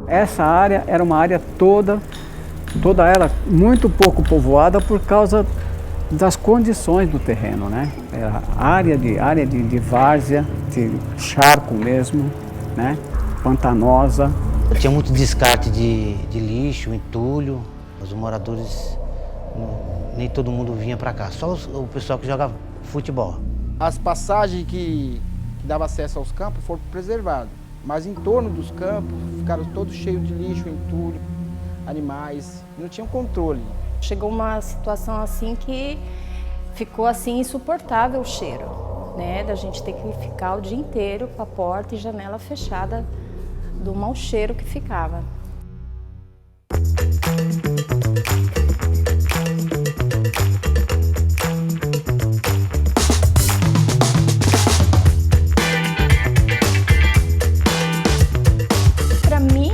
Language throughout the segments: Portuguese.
Essa área era uma área toda ela muito pouco povoada por causa das condições do terreno, né? Era área de várzea, de charco mesmo, né? Pantanosa. Tinha muito descarte de lixo, entulho. Os moradores, nem todo mundo vinha para cá, só o pessoal que jogava futebol. As passagens que davam acesso aos campos foram preservadas, mas em torno dos campos ficaram todos cheios de lixo, entulho, animais, não tinham controle. Chegou uma situação assim que ficou assim insuportável o cheiro, né? Da gente ter que ficar o dia inteiro com a porta e janela fechada do mau cheiro que ficava. Para mim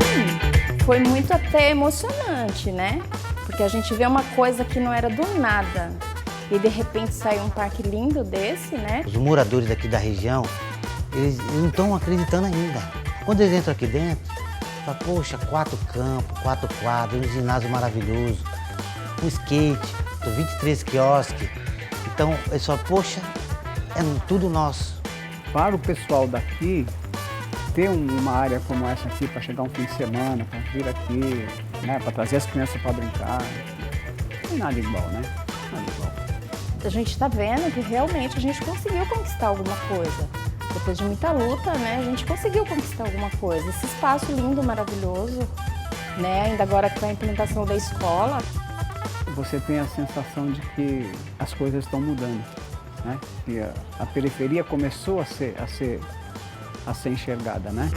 foi muito até emocionante, né? Porque a gente vê uma coisa que não era do nada e de repente sai um parque lindo desse, né? Os moradores aqui da região, eles não estão acreditando ainda. Quando eles entram aqui dentro, falam, poxa, 4 campos, 4 quadros, um ginásio maravilhoso, um skate, 23 quiosques. Então, eles falam, poxa, é tudo nosso. Para o pessoal daqui, ter uma área como essa aqui para chegar um fim de semana, para vir aqui, né, para trazer as crianças para brincar, não tem nada igual, né? Nada igual. A gente está vendo que realmente a gente conseguiu conquistar alguma coisa. Depois de muita luta, né, a gente conseguiu conquistar alguma coisa. Esse espaço lindo, maravilhoso, né, ainda agora com a implementação da escola. Você tem a sensação de que as coisas estão mudando, né? Que a periferia começou a ser enxergada, né?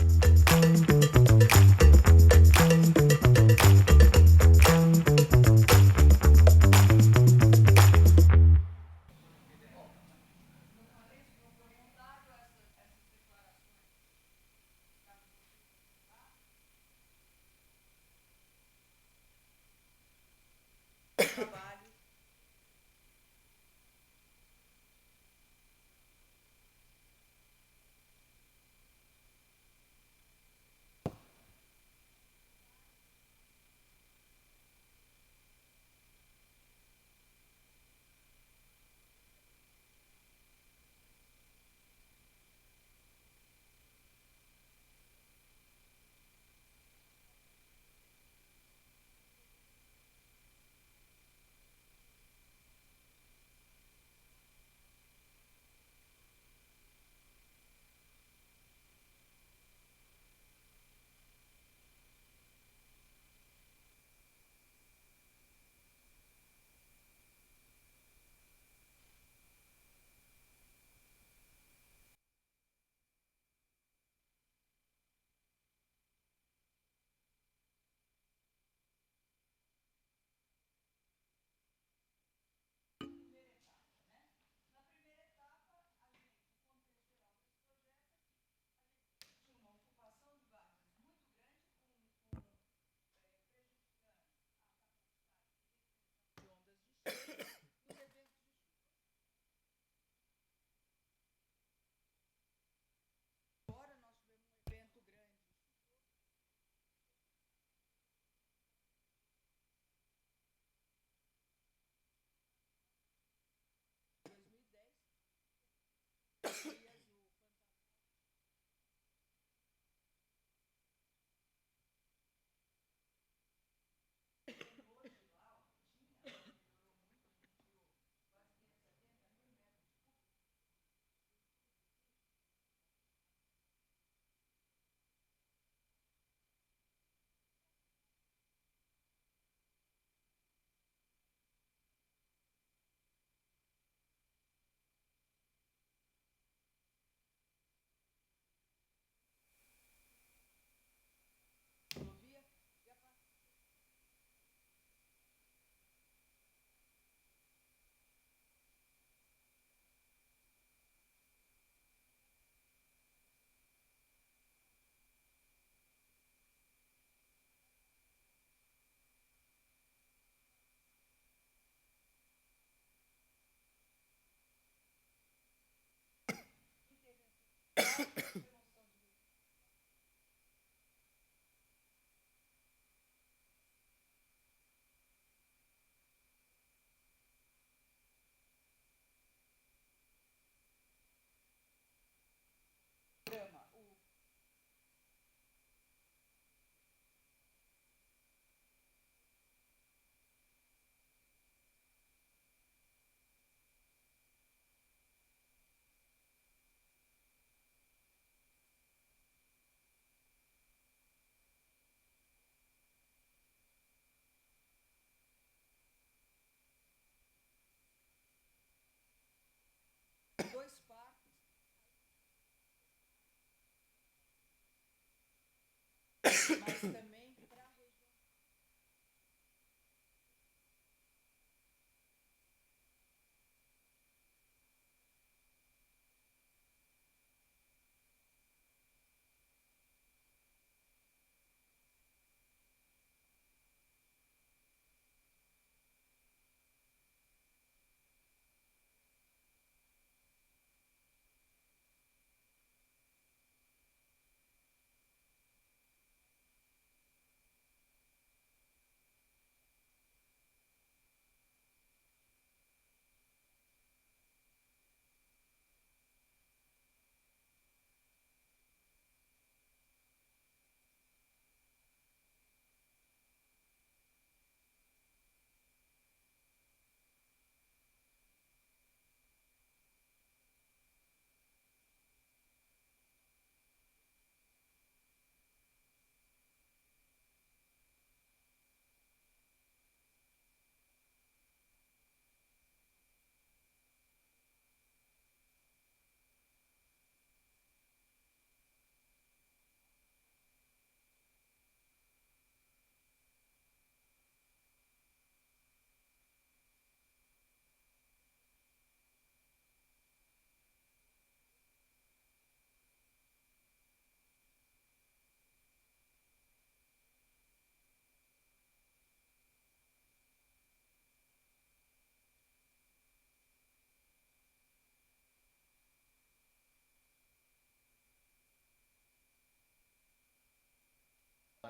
mas também para a região.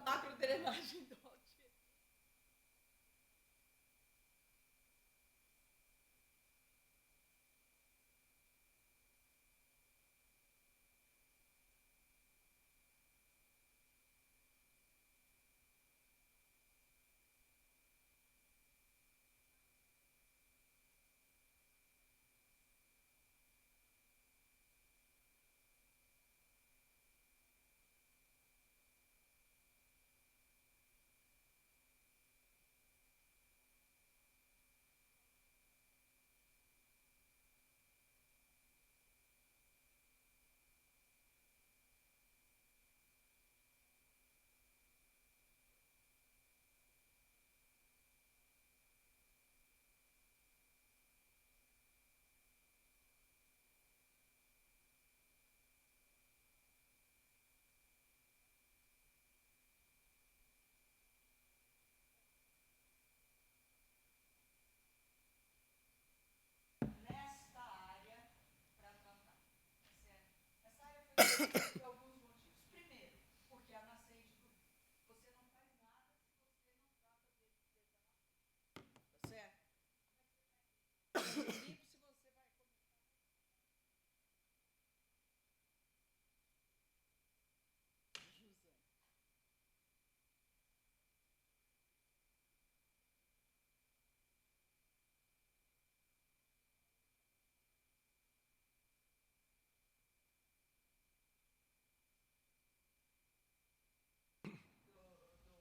Macrodrenagem do Altieri. Nesta área para tratar, certo? Essa área foi feita por alguns motivos. Primeiro, porque a nascente do rio. Você não faz nada se você não trata dele desde a nascente. Tá certo? Como é que você vai ter se você vai começar a José. Do aeroporto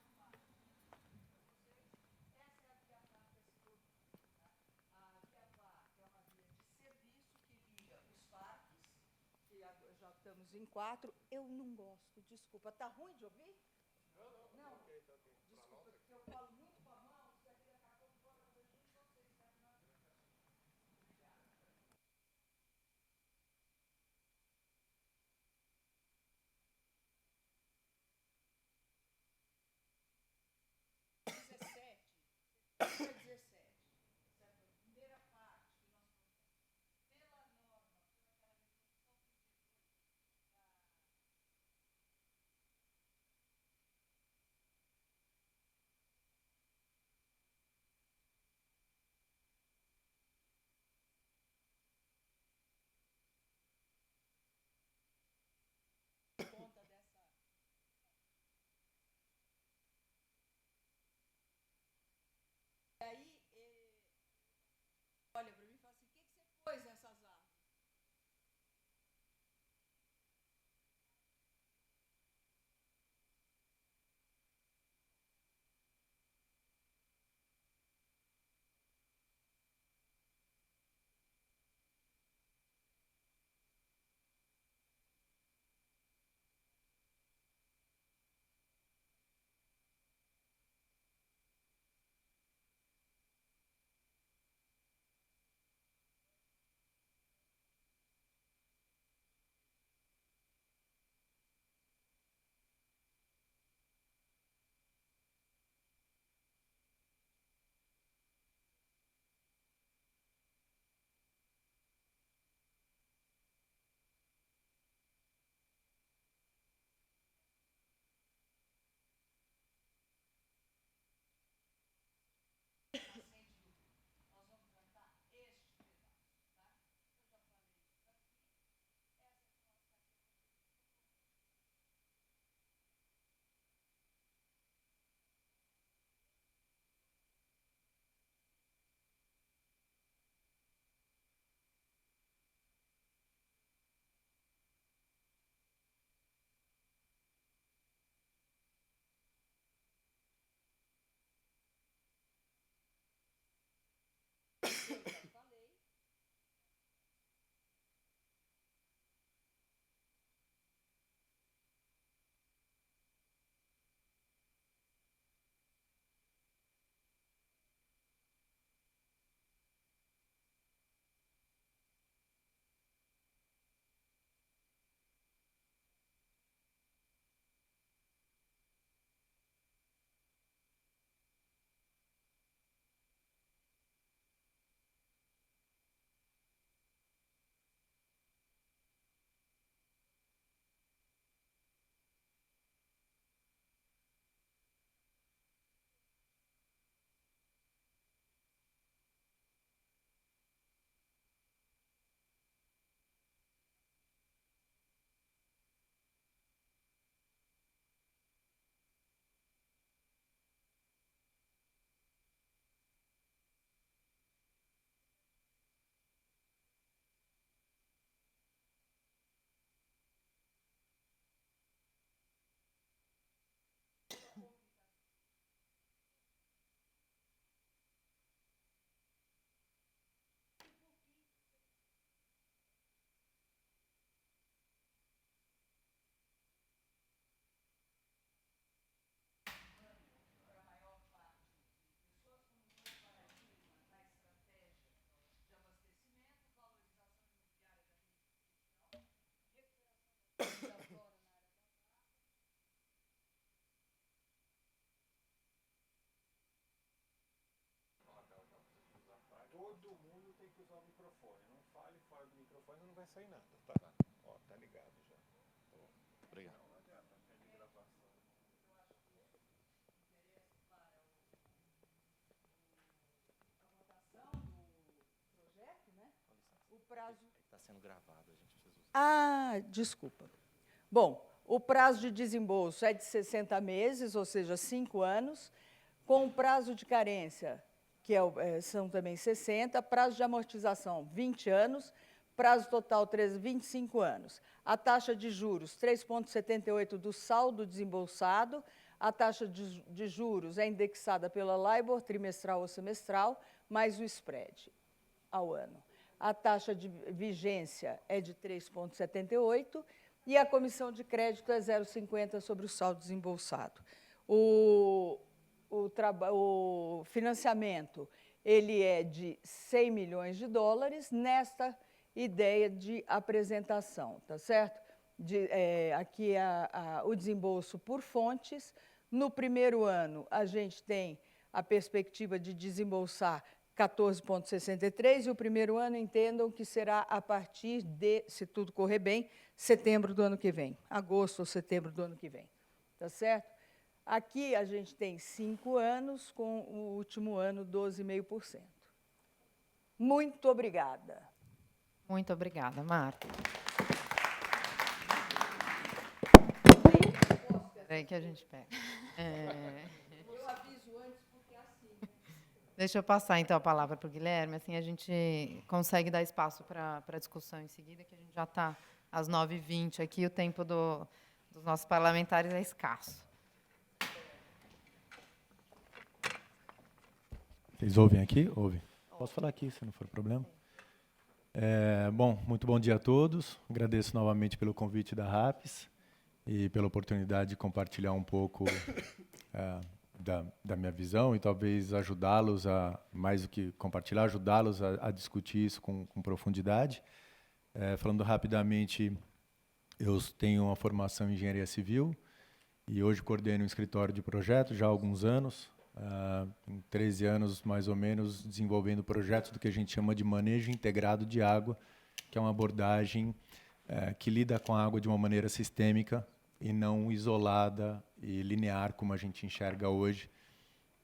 do Guarulhos. Aí decidiu contrair um alongamento, porque essa é a Via Vá Ciclovia. Tá? A Via Vá é uma via de serviço que liga os parques, que já estamos em 4. Eu não gosto, desculpa. Tá ruim de ouvir? Não, tá ok. Desculpa, porque eu falo muito com a mão, isso aqui daqui a pouco vou fazer junto com vocês, tá? Dia 17, certo? A primeira parte que nós propomos, pela norma, por aquela resolução 32 da microfone não vai sair nada, tá? Ó, tá ligado já. Obrigado. O prazo. Está sendo gravado, a gente precisa usar. Ah, desculpa. Bom, o prazo de desembolso é de 60 meses, ou seja, 5 anos, com o prazo de carência, que são também 60, prazo de amortização, 20 anos, prazo total 25 anos. A taxa de juros, 3,78 do saldo desembolsado, a taxa de juros é indexada pela LIBOR, trimestral ou semestral, mais o spread ao ano. A taxa de vigência é de 3,78 e a comissão de crédito é 0,50 sobre o saldo desembolsado. O financiamento ele é de 100 milhões de dólares nesta ideia de apresentação, tá certo? Aqui o desembolso por fontes. No primeiro ano, a gente tem a perspectiva de desembolsar 14,63, e o primeiro ano, entendam que será a partir de, se tudo correr bem, setembro do ano que vem, agosto ou setembro do ano que vem, tá certo? Aqui a gente tem 5 anos, com o último ano 12,5%. Muito obrigada. Muito obrigada, Marta. Peraí que a gente pega. Eu aviso antes, porque é assim. Deixa eu passar, então, a palavra para o Guilherme, assim a gente consegue dar espaço para a discussão em seguida, que a gente já está às 9h20 aqui, o tempo dos nossos parlamentares é escasso. Vocês ouvem aqui? Ouvem. Posso falar aqui, se não for problema? Bom, muito bom dia a todos. Agradeço novamente pelo convite da RAPES e pela oportunidade de compartilhar um pouco da minha visão e talvez ajudá-los mais do que compartilhar, ajudá-los a discutir isso com profundidade. Falando rapidamente, eu tenho uma formação em engenharia civil e hoje coordeno um escritório de projetos já há alguns anos, em 13 anos mais ou menos, desenvolvendo projetos do que a gente chama de manejo integrado de água, que é uma abordagem que lida com a água de uma maneira sistêmica e não isolada e linear, como a gente enxerga hoje,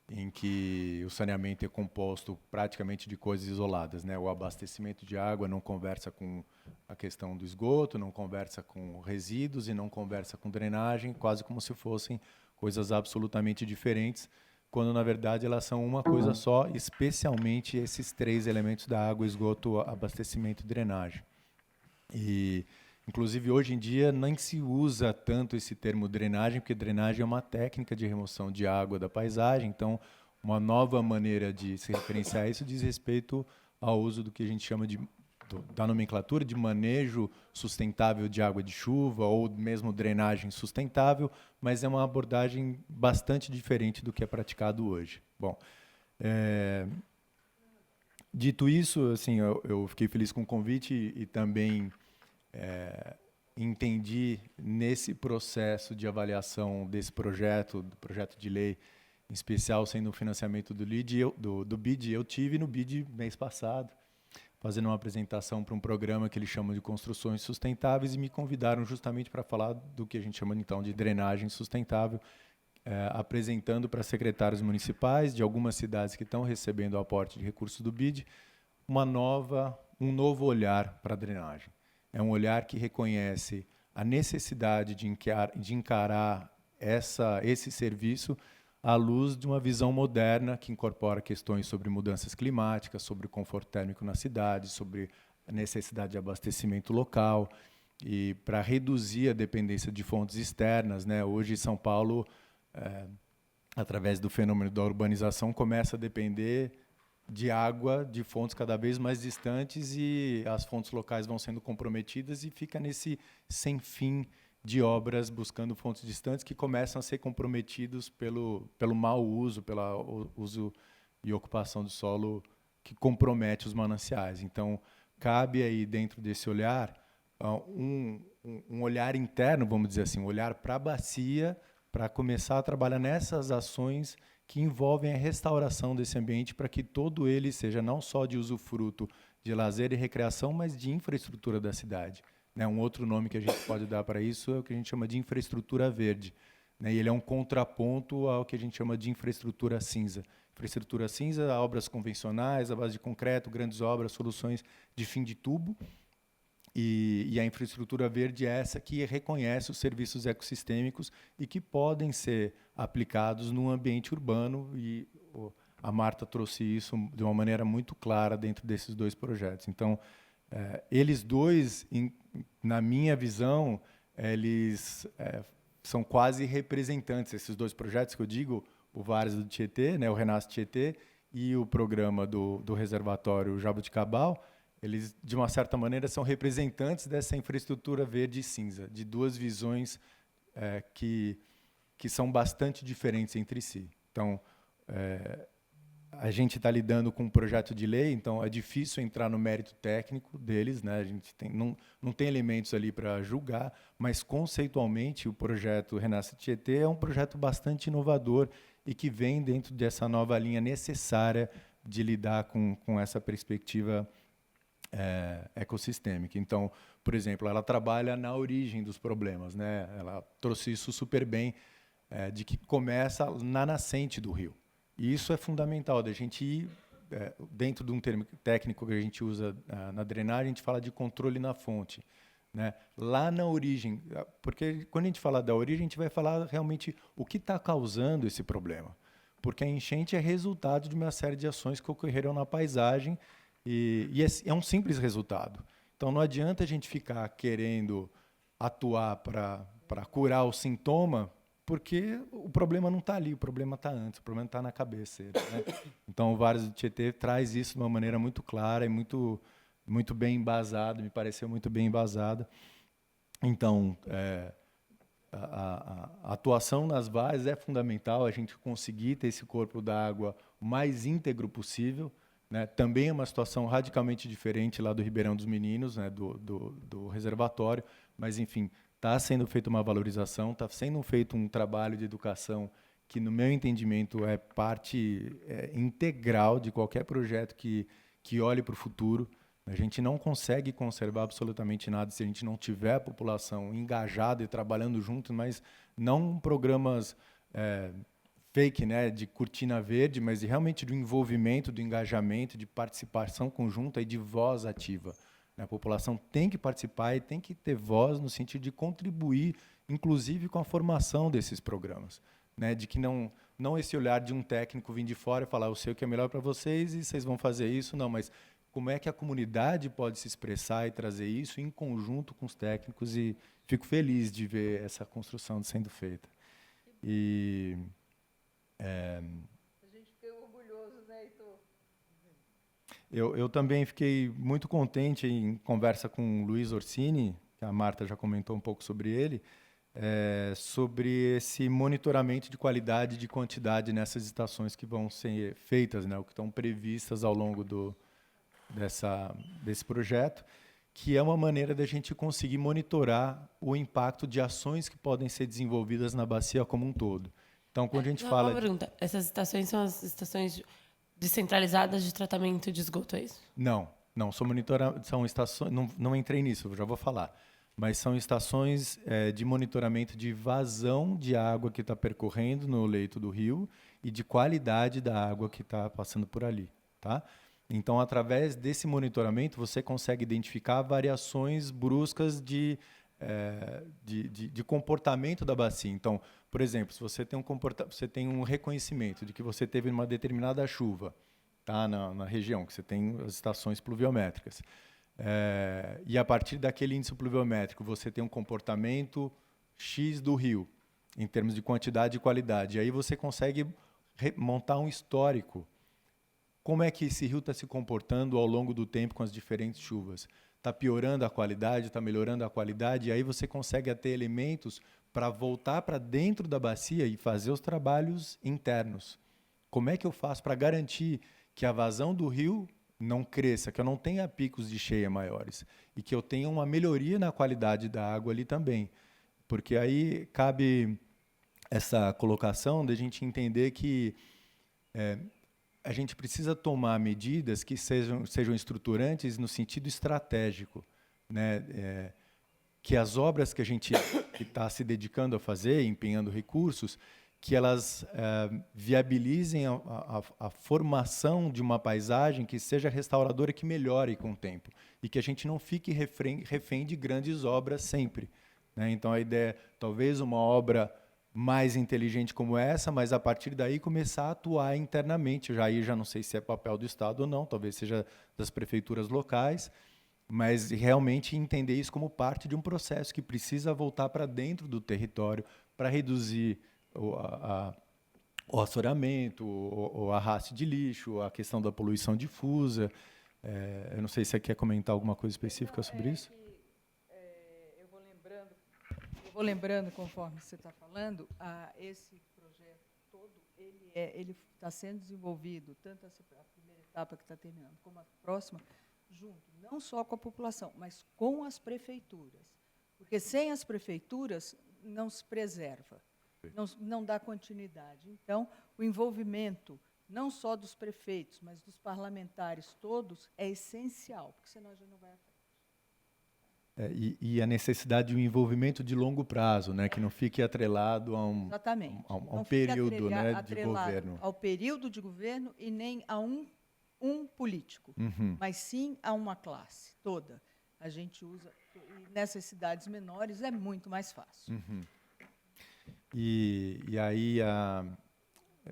em que o saneamento é composto praticamente de coisas isoladas, né? O abastecimento de água não conversa com a questão do esgoto, não conversa com resíduos e não conversa com drenagem, quase como se fossem coisas absolutamente diferentes, quando, na verdade, elas são uma coisa só, especialmente esses 3 elementos da água, esgoto, abastecimento e drenagem. E, inclusive, hoje em dia, nem se usa tanto esse termo drenagem, porque drenagem é uma técnica de remoção de água da paisagem, então, uma nova maneira de se referenciar isso diz respeito ao uso do que a gente chama da nomenclatura de manejo sustentável de água de chuva ou mesmo drenagem sustentável, mas é uma abordagem bastante diferente do que é praticado hoje. Bom, dito isso, assim, eu fiquei feliz com o convite e também entendi nesse processo de avaliação desse projeto, do projeto de lei, em especial sendo o financiamento do BID, eu tive no BID mês passado, fazendo uma apresentação para um programa que eles chamam de Construções Sustentáveis e me convidaram justamente para falar do que a gente chama então de drenagem sustentável, apresentando para secretários municipais de algumas cidades que estão recebendo o aporte de recursos do BID um novo olhar para a drenagem. É um olhar que reconhece a necessidade de encarar esse serviço à luz de uma visão moderna que incorpora questões sobre mudanças climáticas, sobre conforto térmico na cidade, sobre a necessidade de abastecimento local e para reduzir a dependência de fontes externas, né? Hoje, São Paulo, através do fenômeno da urbanização, começa a depender de água de fontes cada vez mais distantes e as fontes locais vão sendo comprometidas e fica nesse sem fim de obras buscando fontes distantes que começam a ser comprometidos pelo mau uso, pelo uso e ocupação do solo que compromete os mananciais. Então, cabe aí dentro desse olhar um olhar interno, vamos dizer assim, um olhar para a bacia, para começar a trabalhar nessas ações que envolvem a restauração desse ambiente para que todo ele seja não só de usufruto de lazer e recreação, mas de infraestrutura da cidade. Né? Um outro nome que a gente pode dar para isso é o que a gente chama de infraestrutura verde. Né? E ele é um contraponto ao que a gente chama de infraestrutura cinza. Infraestrutura cinza, obras convencionais, à base de concreto, grandes obras, soluções de fim de tubo. E a infraestrutura verde é essa que reconhece os serviços ecossistêmicos e que podem ser aplicados no ambiente urbano. E a Marta trouxe isso de uma maneira muito clara dentro desses dois projetos. Então, eles dois, na minha visão, eles são quase representantes, esses dois projetos que eu digo, o Várzea do Tietê, né, o Renasce Tietê, e o programa do reservatório Jaboticabal, eles, de uma certa maneira, são representantes dessa infraestrutura verde e cinza, de duas visões que são bastante diferentes entre si. Então, a gente está lidando com um projeto de lei, então é difícil entrar no mérito técnico deles, né? A gente não tem elementos ali para julgar, mas conceitualmente o projeto Renasce Tietê é um projeto bastante inovador e que vem dentro dessa nova linha necessária de lidar com essa perspectiva ecossistêmica. Então, por exemplo, ela trabalha na origem dos problemas, né? Ela trouxe isso super bem, de que começa na nascente do rio. E isso é fundamental, da gente ir, dentro de um termo técnico que a gente usa na drenagem, a gente fala de controle na fonte. Né? Lá na origem, porque quando a gente fala da origem, a gente vai falar realmente o que está causando esse problema. Porque a enchente é resultado de uma série de ações que ocorreram na paisagem e é um simples resultado. Então, não adianta a gente ficar querendo atuar para curar o sintoma, porque o problema não está ali, o problema está antes, o problema está na cabeça. Né? Então, o Várzea do Tietê traz isso de uma maneira muito clara e muito bem embasada, me pareceu muito bem embasada. Então, a atuação nas várzeas é fundamental, a gente conseguir ter esse corpo d'água o mais íntegro possível. Né? Também é uma situação radicalmente diferente lá do Ribeirão dos Meninos, né? do reservatório, mas, enfim, está sendo feita uma valorização, está sendo feito um trabalho de educação que, no meu entendimento, é parte integral de qualquer projeto que olhe para o futuro. A gente não consegue conservar absolutamente nada se a gente não tiver a população engajada e trabalhando junto, mas não programas fake, né, de cortina verde, mas realmente do envolvimento, do engajamento, de participação conjunta e de voz ativa. A população tem que participar e tem que ter voz no sentido de contribuir, inclusive com a formação desses programas. Né? De que não esse olhar de um técnico vir de fora e falar, eu sei o que é melhor para vocês e vocês vão fazer isso, não, mas como é que a comunidade pode se expressar e trazer isso em conjunto com os técnicos, e fico feliz de ver essa construção sendo feita. E a gente fica orgulhoso, né, Heitor? Eu também fiquei muito contente em conversa com o Luiz Orsini, que a Marta já comentou um pouco sobre ele, sobre esse monitoramento de qualidade e de quantidade nessas estações que vão ser feitas, né, o que estão previstas ao longo desse projeto, que é uma maneira da gente conseguir monitorar o impacto de ações que podem ser desenvolvidas na bacia como um todo. Então, quando a gente fala... Uma pergunta, essas estações são as estações descentralizadas de tratamento de esgoto, é isso? Não, são estações... Não entrei nisso, eu já vou falar. Mas são estações de monitoramento de vazão de água que está percorrendo no leito do rio e de qualidade da água que está passando por ali. Tá? Então, através desse monitoramento, você consegue identificar variações bruscas de comportamento da bacia. Então, por exemplo, se você tem um reconhecimento de que você teve uma determinada chuva, tá, na região, que você tem as estações pluviométricas, e a partir daquele índice pluviométrico você tem um comportamento X do rio, em termos de quantidade e qualidade. E aí você consegue montar um histórico. Como é que esse rio está se comportando ao longo do tempo com as diferentes chuvas? Está piorando a qualidade, está melhorando a qualidade, e aí você consegue ter elementos para voltar para dentro da bacia e fazer os trabalhos internos. Como é que eu faço para garantir que a vazão do rio não cresça, que eu não tenha picos de cheia maiores e que eu tenha uma melhoria na qualidade da água ali também? Porque aí cabe essa colocação da gente entender que a gente precisa tomar medidas que sejam estruturantes no sentido estratégico, né? Que as obras que a gente está se dedicando a fazer, empenhando recursos, que elas viabilizem a formação de uma paisagem que seja restauradora e que melhore com o tempo. E que a gente não fique refém de grandes obras sempre, né? Então, a ideia é talvez uma obra mais inteligente como essa, mas a partir daí começar a atuar internamente. Aí já não sei se é papel do Estado ou não, talvez seja das prefeituras locais, mas realmente entender isso como parte de um processo que precisa voltar para dentro do território para reduzir o assoreamento, o arraste de lixo, a questão da poluição difusa. Eu não sei se você quer comentar alguma coisa específica sobre isso. Eu vou lembrando conforme você está falando, esse projeto todo, ele está sendo desenvolvido, tanto a primeira etapa que está terminando, como a próxima, junto, não só com a população, mas com as prefeituras. Porque sem as prefeituras não se preserva, não dá continuidade. Então, o envolvimento não só dos prefeitos, mas dos parlamentares todos é essencial, porque senão a gente não vai à frente. E a necessidade de um envolvimento de longo prazo, né, que não fique atrelado a um período, né, de governo. Ao período de governo e nem a um político, mas sim a uma classe toda. A gente usa, e nessas cidades menores é muito mais fácil. E aí a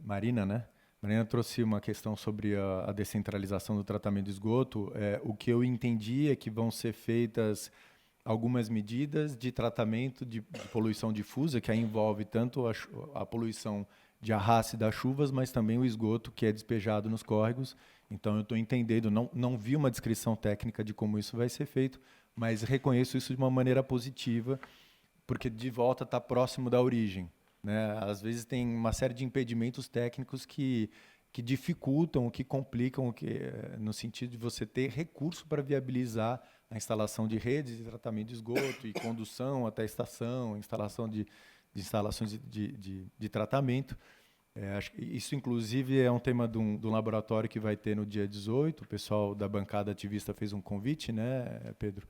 Marina, né? Marina trouxe uma questão sobre a descentralização do tratamento de esgoto. O que eu entendi é que vão ser feitas algumas medidas de tratamento de poluição difusa, que aí envolve tanto a poluição de arraste das chuvas, mas também o esgoto que é despejado nos córregos. Então, eu estou entendendo, não vi uma descrição técnica de como isso vai ser feito, mas reconheço isso de uma maneira positiva, porque de volta está próximo da origem, né? Às vezes tem uma série de impedimentos técnicos que dificultam, que complicam, no sentido de você ter recurso para viabilizar a instalação de redes de tratamento de esgoto e condução até a estação, instalação de instalações de tratamento. Acho que isso, inclusive, é um tema de um laboratório que vai ter no dia 18. O pessoal da bancada ativista fez um convite, né, Pedro?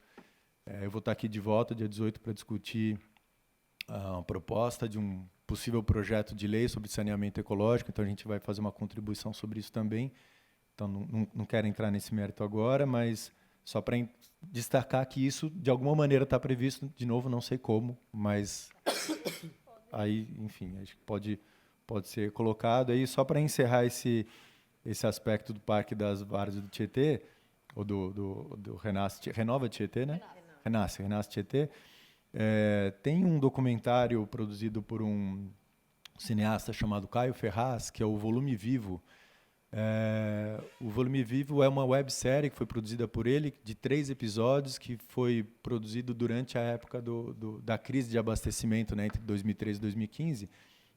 Eu vou estar aqui de volta, dia 18, para discutir a proposta de um possível projeto de lei sobre saneamento ecológico. Então, a gente vai fazer uma contribuição sobre isso também. Então, não quero entrar nesse mérito agora, mas só para destacar que isso, de alguma maneira, está previsto. De novo, não sei como, mas aí, enfim, acho que pode ser colocado. Aí, só para encerrar esse aspecto do Parque das Várzeas do Tietê, ou do Renova Tietê, né? Renasce Tietê. Tem um documentário produzido por um cineasta chamado Caio Ferraz, que é o Volume Vivo. O Volume Vivo é uma websérie que foi produzida por ele, de 3 episódios, que foi produzido durante a época da crise de abastecimento, né, entre 2013 e 2015.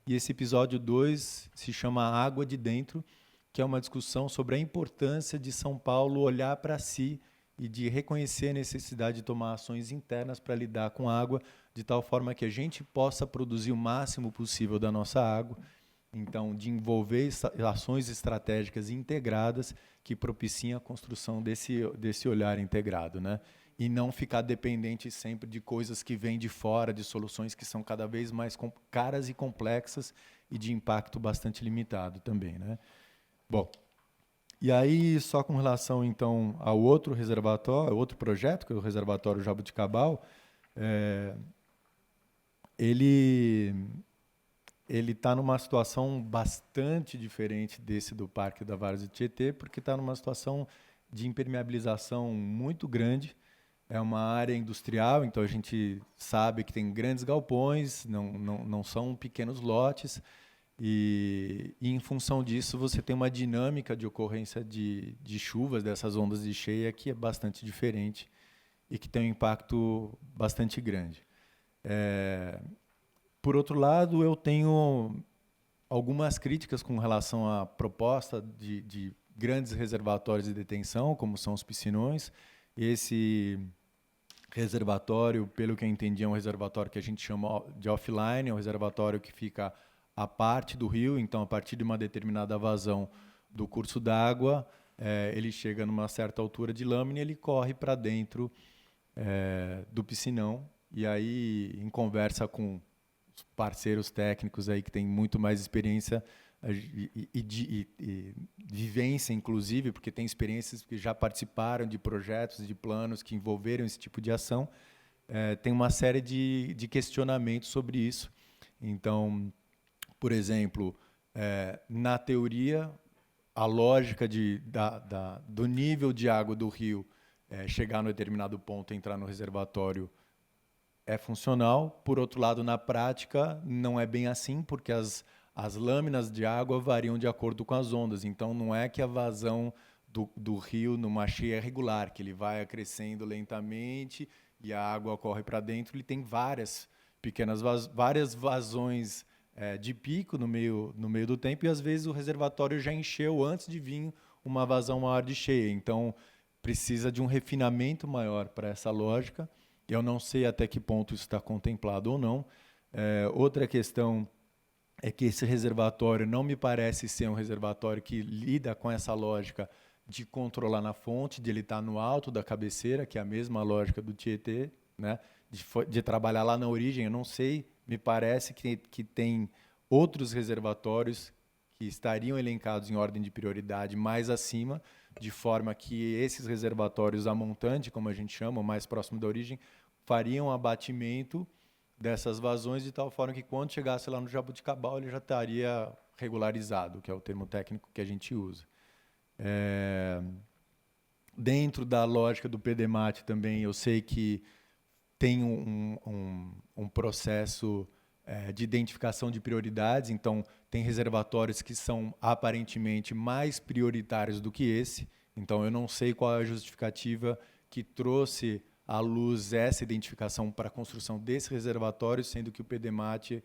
E esse episódio 2 se chama Água de Dentro, que é uma discussão sobre a importância de São Paulo olhar para si e de reconhecer a necessidade de tomar ações internas para lidar com a água, de tal forma que a gente possa produzir o máximo possível da nossa água. Então, de envolver ações estratégicas integradas que propiciem a construção desse olhar integrado, né? E não ficar dependente sempre de coisas que vêm de fora, de soluções que são cada vez mais caras e complexas e de impacto bastante limitado também, né? Bom, e aí, só com relação, então, ao outro reservatório, outro projeto, que é o Reservatório Jabuticabal, ele está numa situação bastante diferente desse do Parque da Várzea do Tietê, porque está numa situação de impermeabilização muito grande. É uma área industrial, então a gente sabe que tem grandes galpões, não são pequenos lotes, e em função disso você tem uma dinâmica de ocorrência de chuvas, dessas ondas de cheia, que é bastante diferente e que tem um impacto bastante grande. Por outro lado, eu tenho algumas críticas com relação à proposta de grandes reservatórios de detenção, como são os piscinões. Esse reservatório, pelo que eu entendi, é um reservatório que a gente chama de offline, é um reservatório que fica à parte do rio, então, a partir de uma determinada vazão, do curso d'água, ele chega numa certa altura de lâmina e ele corre para dentro do piscinão. E aí, em conversa com os parceiros técnicos aí que têm muito mais experiência e vivência, inclusive, porque tem experiências que já participaram de projetos, de planos que envolveram esse tipo de ação, tem uma série de questionamentos sobre isso. Então, por exemplo, na teoria, a lógica do nível de água do rio chegar no determinado ponto e entrar no reservatório é funcional. Por outro lado, na prática, não é bem assim, porque as lâminas de água variam de acordo com as ondas. Então, não é que a vazão do rio numa cheia é regular, que ele vai crescendo lentamente e a água corre para dentro. Ele tem várias pequenas várias vazões de pico no meio do tempo, e às vezes o reservatório já encheu antes de vir uma vazão maior de cheia. Então, precisa de um refinamento maior para essa lógica. Eu não sei até que ponto isso está contemplado ou não. Outra questão é que esse reservatório não me parece ser um reservatório que lida com essa lógica de controlar na fonte, de ele estar no alto da cabeceira, que é a mesma lógica do Tietê, né? De trabalhar lá na origem. Eu não sei, me parece que tem outros reservatórios que estariam elencados em ordem de prioridade mais acima, de forma que esses reservatórios a montante, como a gente chama, mais próximo da origem, fariam abatimento dessas vazões de tal forma que quando chegasse lá no Jabuticabal ele já estaria regularizado, que é o termo técnico que a gente usa. Dentro da lógica do PDMAT também, eu sei que tem um processo de identificação de prioridades. Então, tem reservatórios que são aparentemente mais prioritários do que esse. Então, eu não sei qual é a justificativa que trouxe à luz essa identificação para a construção desse reservatório, sendo que o PDMAT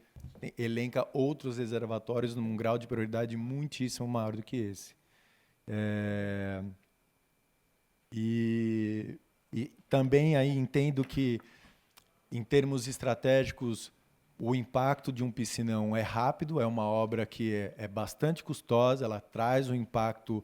elenca outros reservatórios num grau de prioridade muitíssimo maior do que esse. E também aí entendo que, em termos estratégicos, o impacto de um piscinão é rápido, é uma obra que é bastante custosa, ela traz um impacto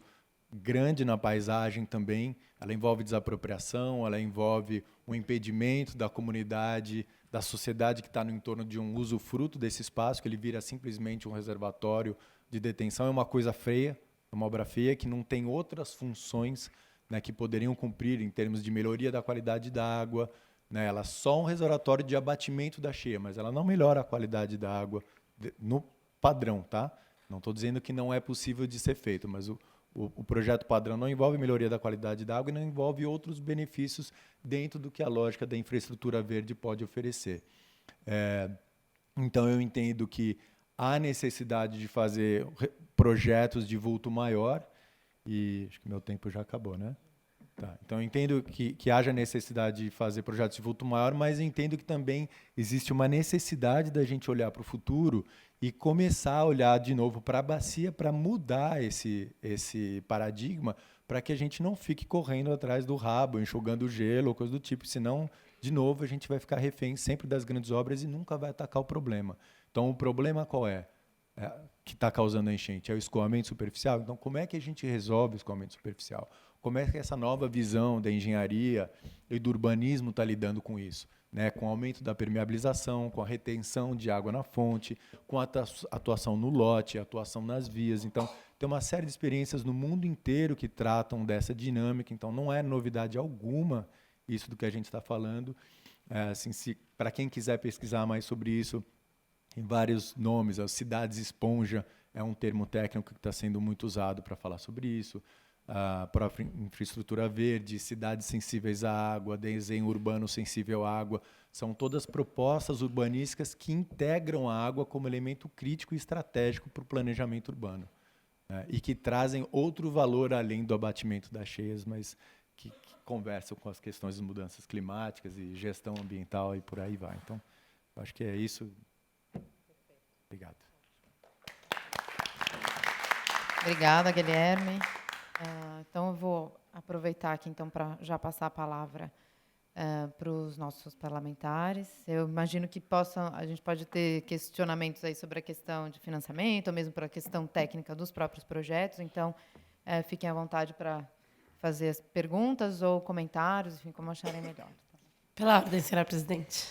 grande na paisagem também, ela envolve desapropriação, ela envolve o impedimento da comunidade, da sociedade que está no entorno de um usufruto desse espaço, que ele vira simplesmente um reservatório de detenção. É uma coisa feia, é uma obra feia que não tem outras funções, né, que poderiam cumprir em termos de melhoria da qualidade da água, né? Ela é só um reservatório de abatimento da cheia, mas ela não melhora a qualidade da água no padrão, tá? Não estou dizendo que não é possível de ser feito, mas o projeto padrão não envolve melhoria da qualidade da água e não envolve outros benefícios dentro do que a lógica da infraestrutura verde pode oferecer. Então, eu entendo que há necessidade de fazer projetos de vulto maior, e acho que meu tempo já acabou, né? Tá. Então, eu entendo que haja necessidade de fazer projetos de vulto maior, mas entendo que também existe uma necessidade da gente olhar para o futuro e começar a olhar de novo para a bacia, para mudar esse paradigma, para que a gente não fique correndo atrás do rabo, enxugando gelo ou coisa do tipo, senão, de novo, a gente vai ficar refém sempre das grandes obras e nunca vai atacar o problema. Então, o problema qual é? Que está causando a enchente? É o escoamento superficial? Então, como é que a gente resolve o escoamento superficial? Como é que essa nova visão da engenharia e do urbanismo está lidando com isso? Né? Com o aumento da permeabilização, com a retenção de água na fonte, com a atuação no lote, a atuação nas vias. Então, tem uma série de experiências no mundo inteiro que tratam dessa dinâmica. Então, não é novidade alguma isso do que a gente está falando. Assim, para quem quiser pesquisar mais sobre isso, tem vários nomes. As cidades esponja é um termo técnico que está sendo muito usado para falar sobre isso. A própria infraestrutura verde, cidades sensíveis à água, desenho urbano sensível à água, são todas propostas urbanísticas que integram a água como elemento crítico e estratégico para o planejamento urbano, né? E que trazem outro valor além do abatimento das cheias, mas que conversam com as questões de mudanças climáticas e gestão ambiental e por aí vai. Então, acho que é isso. Obrigado. Obrigada, Guilherme. Então, eu vou aproveitar aqui então para já passar a palavra para os nossos parlamentares. Eu imagino que a gente pode ter questionamentos aí sobre a questão de financiamento, ou mesmo para a questão técnica dos próprios projetos. Então, fiquem à vontade para fazer as perguntas ou comentários, enfim, como acharem melhor. Pela ordem, senhora presidente.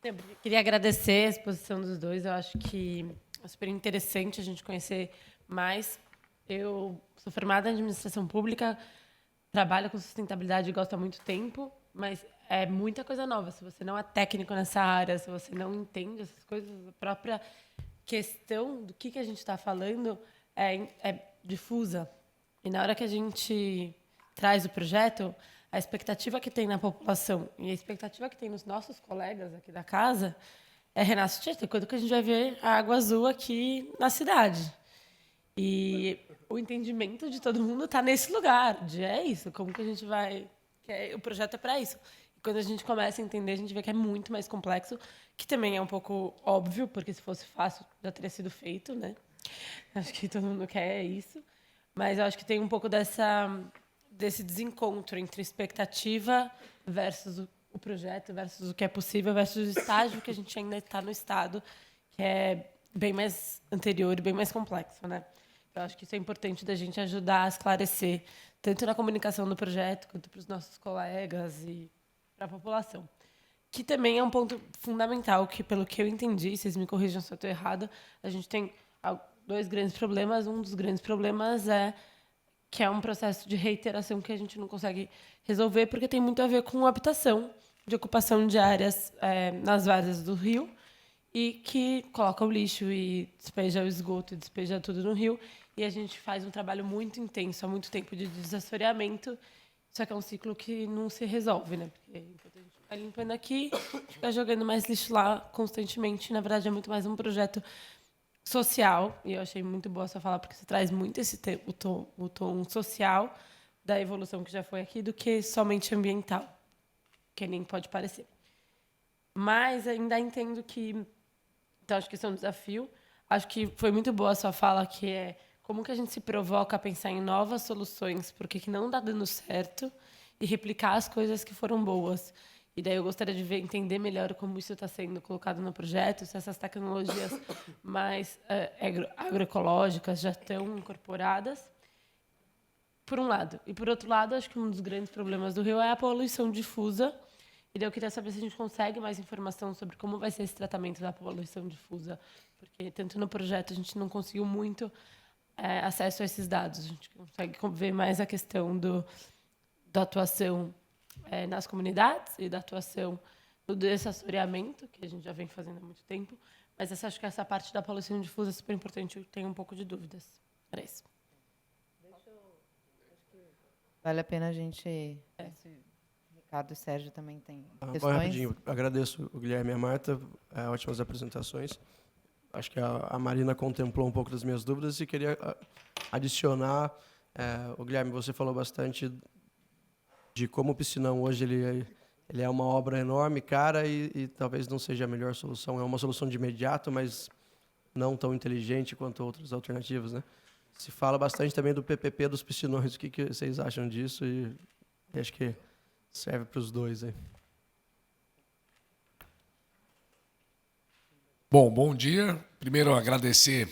Eu queria agradecer a exposição dos dois. Eu acho que é super interessante a gente conhecer mais. Eu sou formada em administração pública, trabalho com sustentabilidade e gosto há muito tempo, mas é muita coisa nova. Se você não é técnico nessa área, se você não entende essas coisas, a própria questão do que a gente está falando é difusa. E na hora que a gente traz o projeto, a expectativa que tem na população e a expectativa que tem nos nossos colegas aqui da casa é, Renato, quando que a gente vai ver a água azul aqui na cidade? E o entendimento de todo mundo está nesse lugar, é isso, como que a gente vai... o projeto é para isso. E quando a gente começa a entender, a gente vê que é muito mais complexo, que também é um pouco óbvio, porque se fosse fácil, já teria sido feito, né? Acho que todo mundo quer isso. Mas eu acho que tem um pouco desse desencontro entre expectativa versus o projeto, versus o que é possível, versus o estágio que a gente ainda está no estado, que é bem mais anterior e bem mais complexo, né? Eu acho que isso é importante da gente ajudar a esclarecer, tanto na comunicação do projeto, quanto para os nossos colegas e para a população. Que também é um ponto fundamental, que, pelo que eu entendi, vocês me corrijam se eu estou errada, a gente tem 2 grandes problemas. Um dos grandes problemas é que é um processo de reiteração que a gente não consegue resolver, porque tem muito a ver com habitação, de ocupação de áreas nas várzeas do rio, e que coloca o lixo e despeja o esgoto, e despeja tudo no rio, e a gente faz um trabalho muito intenso, há muito tempo de desassoreamento, só que é um ciclo que não se resolve, né? Porque enquanto a gente fica limpando aqui, fica jogando mais lixo lá constantemente. Na verdade, é muito mais um projeto social, e eu achei muito boa a sua fala, porque você traz muito o tom social da evolução que já foi aqui, do que somente ambiental, que nem pode parecer. Mas ainda entendo que... Então, acho que isso é um desafio. Acho que foi muito boa a sua fala, que é como que a gente se provoca a pensar em novas soluções, porque que não está dando certo, e replicar as coisas que foram boas. E daí eu gostaria de entender melhor como isso está sendo colocado no projeto, se essas tecnologias mais agroecológicas já estão incorporadas, por um lado. E, por outro lado, acho que um dos grandes problemas do Rio é a poluição difusa. E daí eu queria saber se a gente consegue mais informação sobre como vai ser esse tratamento da poluição difusa, porque tanto no projeto a gente não conseguiu muito acesso a esses dados. A gente consegue ver mais a questão da atuação nas comunidades e da atuação no desassoreamento, que a gente já vem fazendo há muito tempo, mas acho que essa parte da poluição difusa é super importante, eu tenho um pouco de dúvidas. Era isso. Vale a pena a gente... Ricardo e Sérgio também têm questões. Vai rapidinho. Agradeço o Guilherme e a Marta, ótimas apresentações. Acho que a Marina contemplou um pouco das minhas dúvidas e queria adicionar. O Guilherme, você falou bastante de como o Piscinão hoje ele é uma obra enorme, cara, e talvez não seja a melhor solução. É uma solução de imediato, mas não tão inteligente quanto outras alternativas, né? Se fala bastante também do PPP dos piscinões. O que vocês acham disso? E acho que serve para os dois aí. Bom dia. Primeiro, agradecer...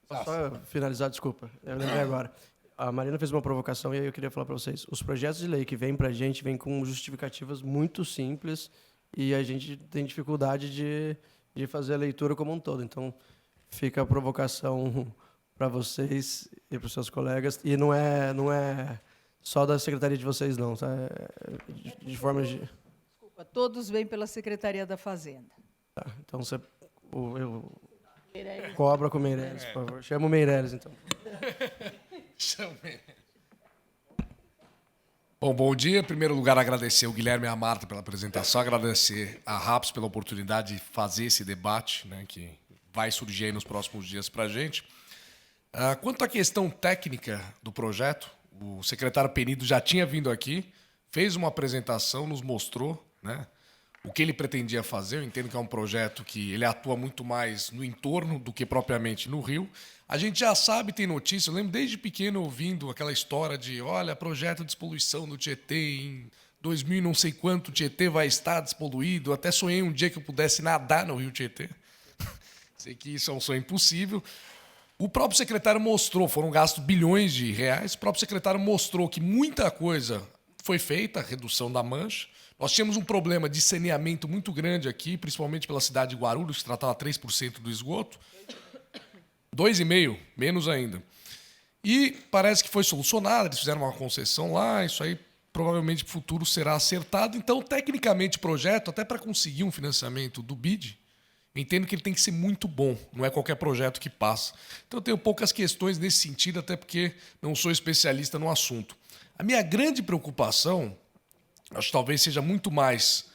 Só finalizar, desculpa. Eu lembrei agora. A Marina fez uma provocação e aí eu queria falar para vocês. Os projetos de lei que vêm para a gente vêm com justificativas muito simples e a gente tem dificuldade de fazer a leitura como um todo. Então, fica a provocação para vocês e para os seus colegas. E não é só da secretaria de vocês, não. Tá? De forma... Desculpa, todos vêm pela Secretaria da Fazenda. Tá, então, eu cobra com o Meirelles, por favor. Chama o Meirelles, então. Bom dia. Em primeiro lugar, agradecer o Guilherme e a Marta pela apresentação, agradecer a RAPS pela oportunidade de fazer esse debate, né, que vai surgir aí nos próximos dias para a gente. Quanto à questão técnica do projeto, o secretário Penido já tinha vindo aqui, fez uma apresentação, nos mostrou, né, o que ele pretendia fazer. Eu entendo que é um projeto que ele atua muito mais no entorno do que propriamente no Rio. A gente já sabe, tem notícia, eu lembro desde pequeno ouvindo aquela história de, olha, projeto de despoluição do Tietê, em 2000 não sei quanto, o Tietê vai estar despoluído. Até sonhei um dia que eu pudesse nadar no Rio Tietê. Sei que isso é um sonho impossível. O próprio secretário mostrou, foram gastos bilhões de reais, o próprio secretário mostrou que muita coisa foi feita, a redução da mancha. Nós tínhamos um problema de saneamento muito grande aqui, principalmente pela cidade de Guarulhos, que tratava 3% do esgoto. 2,5%, menos ainda. E parece que foi solucionado, eles fizeram uma concessão lá, isso aí provavelmente no futuro será acertado. Então, tecnicamente, o projeto, até para conseguir um financiamento do BID, eu entendo que ele tem que ser muito bom, não é qualquer projeto que passa. Então, eu tenho poucas questões nesse sentido, até porque não sou especialista no assunto. A minha grande preocupação, acho que talvez seja muito mais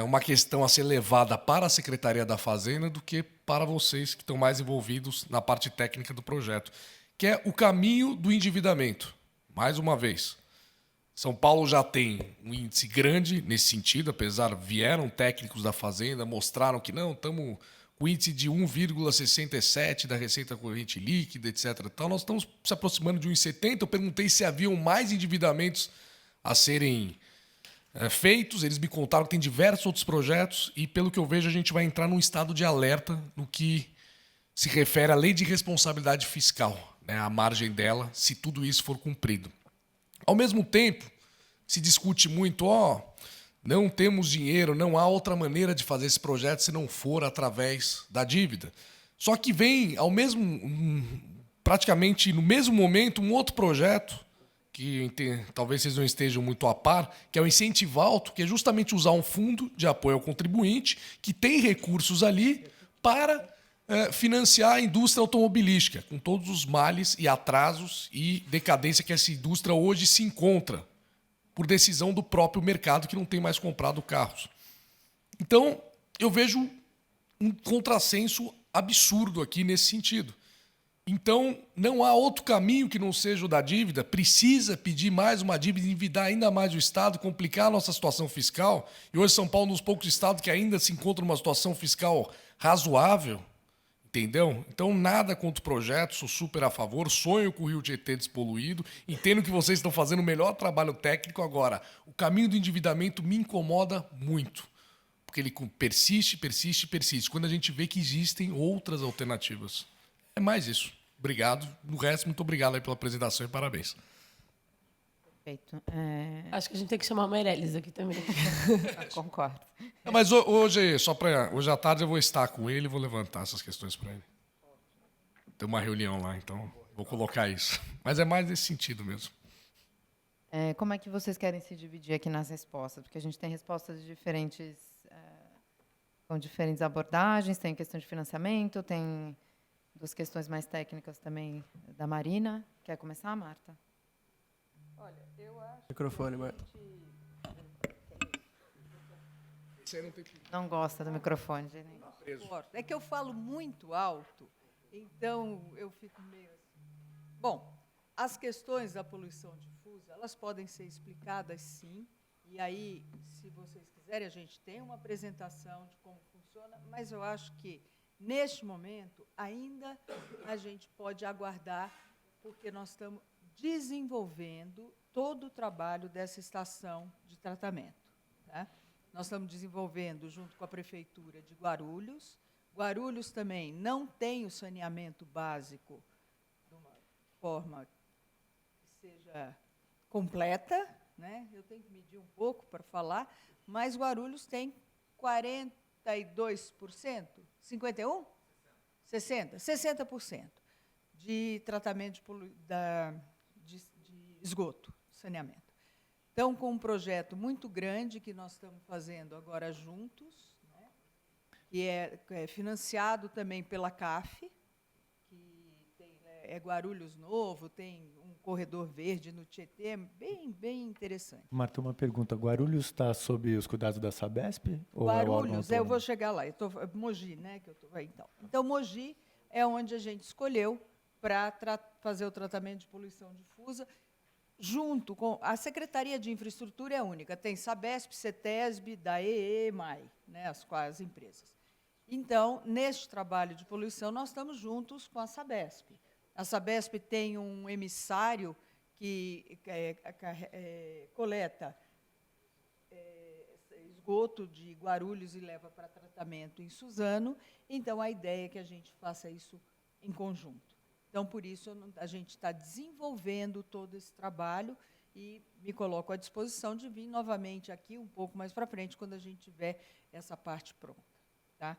uma questão a ser levada para a Secretaria da Fazenda do que para vocês que estão mais envolvidos na parte técnica do projeto, que é o caminho do endividamento. Mais uma vez, São Paulo já tem um índice grande nesse sentido, apesar vieram técnicos da Fazenda, mostraram que não, estamos com índice de 1,67 da receita corrente líquida, etc. Então, nós estamos se aproximando de 1,70. Eu perguntei se haviam mais endividamentos a serem feitos. Eles me contaram que tem diversos outros projetos e, pelo que eu vejo, a gente vai entrar num estado de alerta no que se refere à lei de responsabilidade fiscal, né, a margem dela, se tudo isso for cumprido. Ao mesmo tempo, se discute muito, não temos dinheiro, não há outra maneira de fazer esse projeto se não for através da dívida. Só que vem, praticamente no mesmo momento, um outro projeto, que talvez vocês não estejam muito a par, que é o Incentivo Alto, que é justamente usar um fundo de apoio ao contribuinte, que tem recursos ali para financiar a indústria automobilística, com todos os males e atrasos e decadência que essa indústria hoje se encontra, por decisão do próprio mercado, que não tem mais comprado carros. Então, eu vejo um contrassenso absurdo aqui nesse sentido. Então, não há outro caminho que não seja o da dívida. Precisa pedir mais uma dívida, endividar ainda mais o Estado, complicar a nossa situação fiscal. E hoje São Paulo é um dos poucos estados que ainda se encontra numa situação fiscal razoável. Entendeu? Então, nada contra o projeto, sou super a favor, sonho com o Rio Tietê despoluído, entendo que vocês estão fazendo o melhor trabalho técnico. Agora, o caminho do endividamento me incomoda muito, porque ele persiste, persiste, persiste, quando a gente vê que existem outras alternativas. É mais isso. Obrigado. No resto, muito obrigado aí pela apresentação e parabéns. Perfeito. Acho que a gente tem que chamar o Meirelles aqui também. Concordo. Mas hoje, hoje à tarde eu vou estar com ele e vou levantar essas questões para ele. Tem uma reunião lá, então vou colocar isso. Mas é mais nesse sentido mesmo. Como é que vocês querem se dividir aqui nas respostas? Porque a gente tem respostas diferentes, com diferentes abordagens, tem questão de financiamento, tem duas questões mais técnicas também da Marina. Quer começar, Marta? Olha, eu acho... Microfone, Marta. Não gosta do microfone, gente. É que eu falo muito alto, então eu fico meio assim. Bom, as questões da poluição difusa, elas podem ser explicadas, sim, e aí, se vocês quiserem, a gente tem uma apresentação de como funciona, mas eu acho que, neste momento, ainda a gente pode aguardar, porque nós estamos desenvolvendo todo o trabalho dessa estação de tratamento, tá? Nós estamos desenvolvendo junto com a Prefeitura de Guarulhos. Guarulhos também não tem o saneamento básico de uma forma que seja completa, né? Eu tenho que medir um pouco para falar, mas Guarulhos tem 42%, 51%? 60% de tratamento de esgoto, saneamento. Então, com um projeto muito grande que nós estamos fazendo agora juntos, né, que é financiado também pela CAF, que é Guarulhos Novo, tem um corredor verde no Tietê, bem interessante. Marta, uma pergunta. Guarulhos está sob os cuidados da Sabesp? Guarulhos, eu vou chegar lá. Mogi, né? Então, Mogi é onde a gente escolheu para fazer o tratamento de poluição difusa, junto com a Secretaria de Infraestrutura é única, tem Sabesp, CETESB, DAE, EMAI, né, as empresas. Então, neste trabalho de poluição, nós estamos juntos com a Sabesp. A Sabesp tem um emissário que coleta esgoto de Guarulhos e leva para tratamento em Suzano. Então, a ideia é que a gente faça isso em conjunto. Então, por isso, a gente está desenvolvendo todo esse trabalho e me coloco à disposição de vir novamente aqui um pouco mais para frente, quando a gente tiver essa parte pronta. Tá?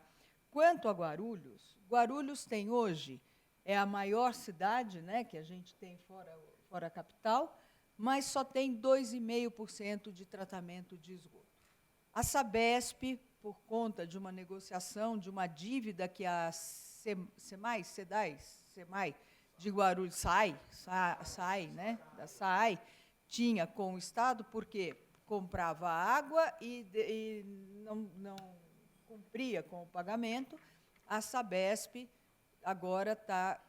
Quanto a Guarulhos, Guarulhos tem hoje, é a maior cidade, né, que a gente tem fora a capital, mas só tem 2,5% de tratamento de esgoto. A Sabesp, por conta de uma negociação, de uma dívida que a SEMAI de Guarulhos, SAI, né, da SAI, tinha com o Estado, porque comprava água e não cumpria com o pagamento. A Sabesp agora está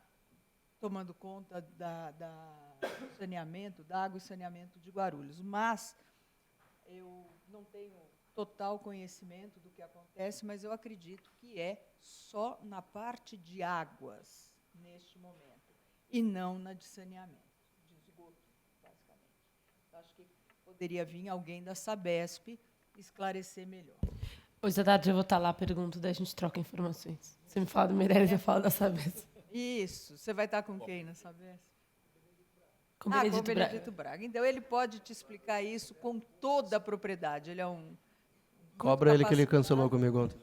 tomando conta do saneamento, da água e saneamento de Guarulhos. Mas eu não tenho total conhecimento do que acontece, mas eu acredito que é só na parte de águas, neste momento, e não na de saneamento, de esgoto, basicamente. Acho que poderia vir alguém da Sabesp esclarecer melhor. Hoje à tarde eu vou estar lá, pergunto, daí a gente troca informações. Você me fala do Meirelles, eu falo da Sabesp. Isso. Você vai estar com quem na Sabesp? Com o Benedito, com o Benedito Braga. Então, ele pode te explicar isso com toda a propriedade. Ele é um... Cobra ele que ele cancelou comigo ontem.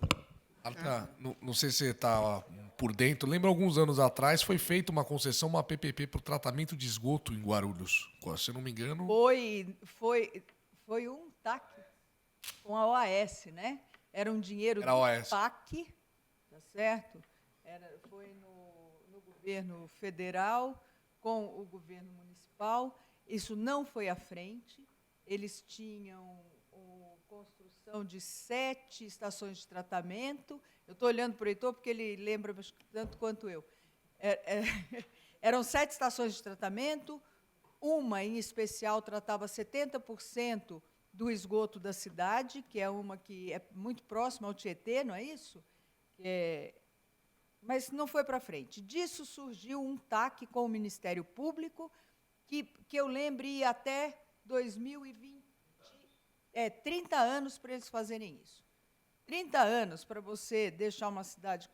Marta, não sei se você está por dentro. Lembra, alguns anos atrás, foi feita uma concessão, uma PPP para o tratamento de esgoto em Guarulhos. Se eu não me engano... Foi um TAC com a OAS, né? Era um dinheiro do TAC, tá certo? Foi no governo federal, com o governo municipal. Isso não foi à frente. Eles tinham construção de 7 estações de tratamento. Eu estou olhando para o Heitor porque ele lembra tanto quanto eu. Eram 7 estações de tratamento. Uma, em especial, tratava 70% do esgoto da cidade, que é uma que é muito próxima ao Tietê, não é isso? Mas não foi para frente. Disso surgiu um TAC com o Ministério Público, que eu lembre ia até 2020, 30 anos para eles fazerem isso. 30 anos para você deixar uma cidade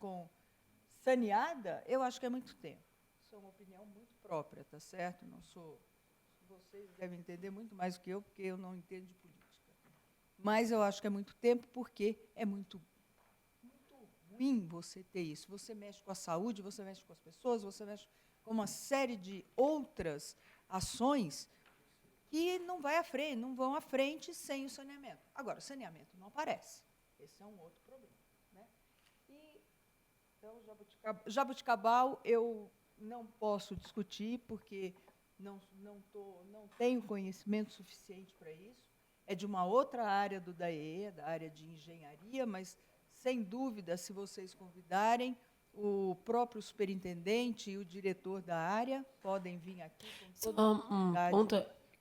saneada, eu acho que é muito tempo. Isso é uma opinião muito própria, tá certo? Não sou... Vocês devem entender muito mais do que eu, porque eu não entendo de política. Mas eu acho que é muito tempo, porque é muito ruim você ter isso. Você mexe com a saúde, você mexe com as pessoas, você mexe com uma série de outras ações que não vão à frente sem o saneamento. Agora, o saneamento não aparece. Esse é um outro problema, né? Então, Jaboticabal, eu não posso discutir, porque não tenho conhecimento suficiente para isso. É de uma outra área do DAE, da área de engenharia, mas, sem dúvida, se vocês convidarem, o próprio superintendente e o diretor da área podem vir aqui com toda a ponto,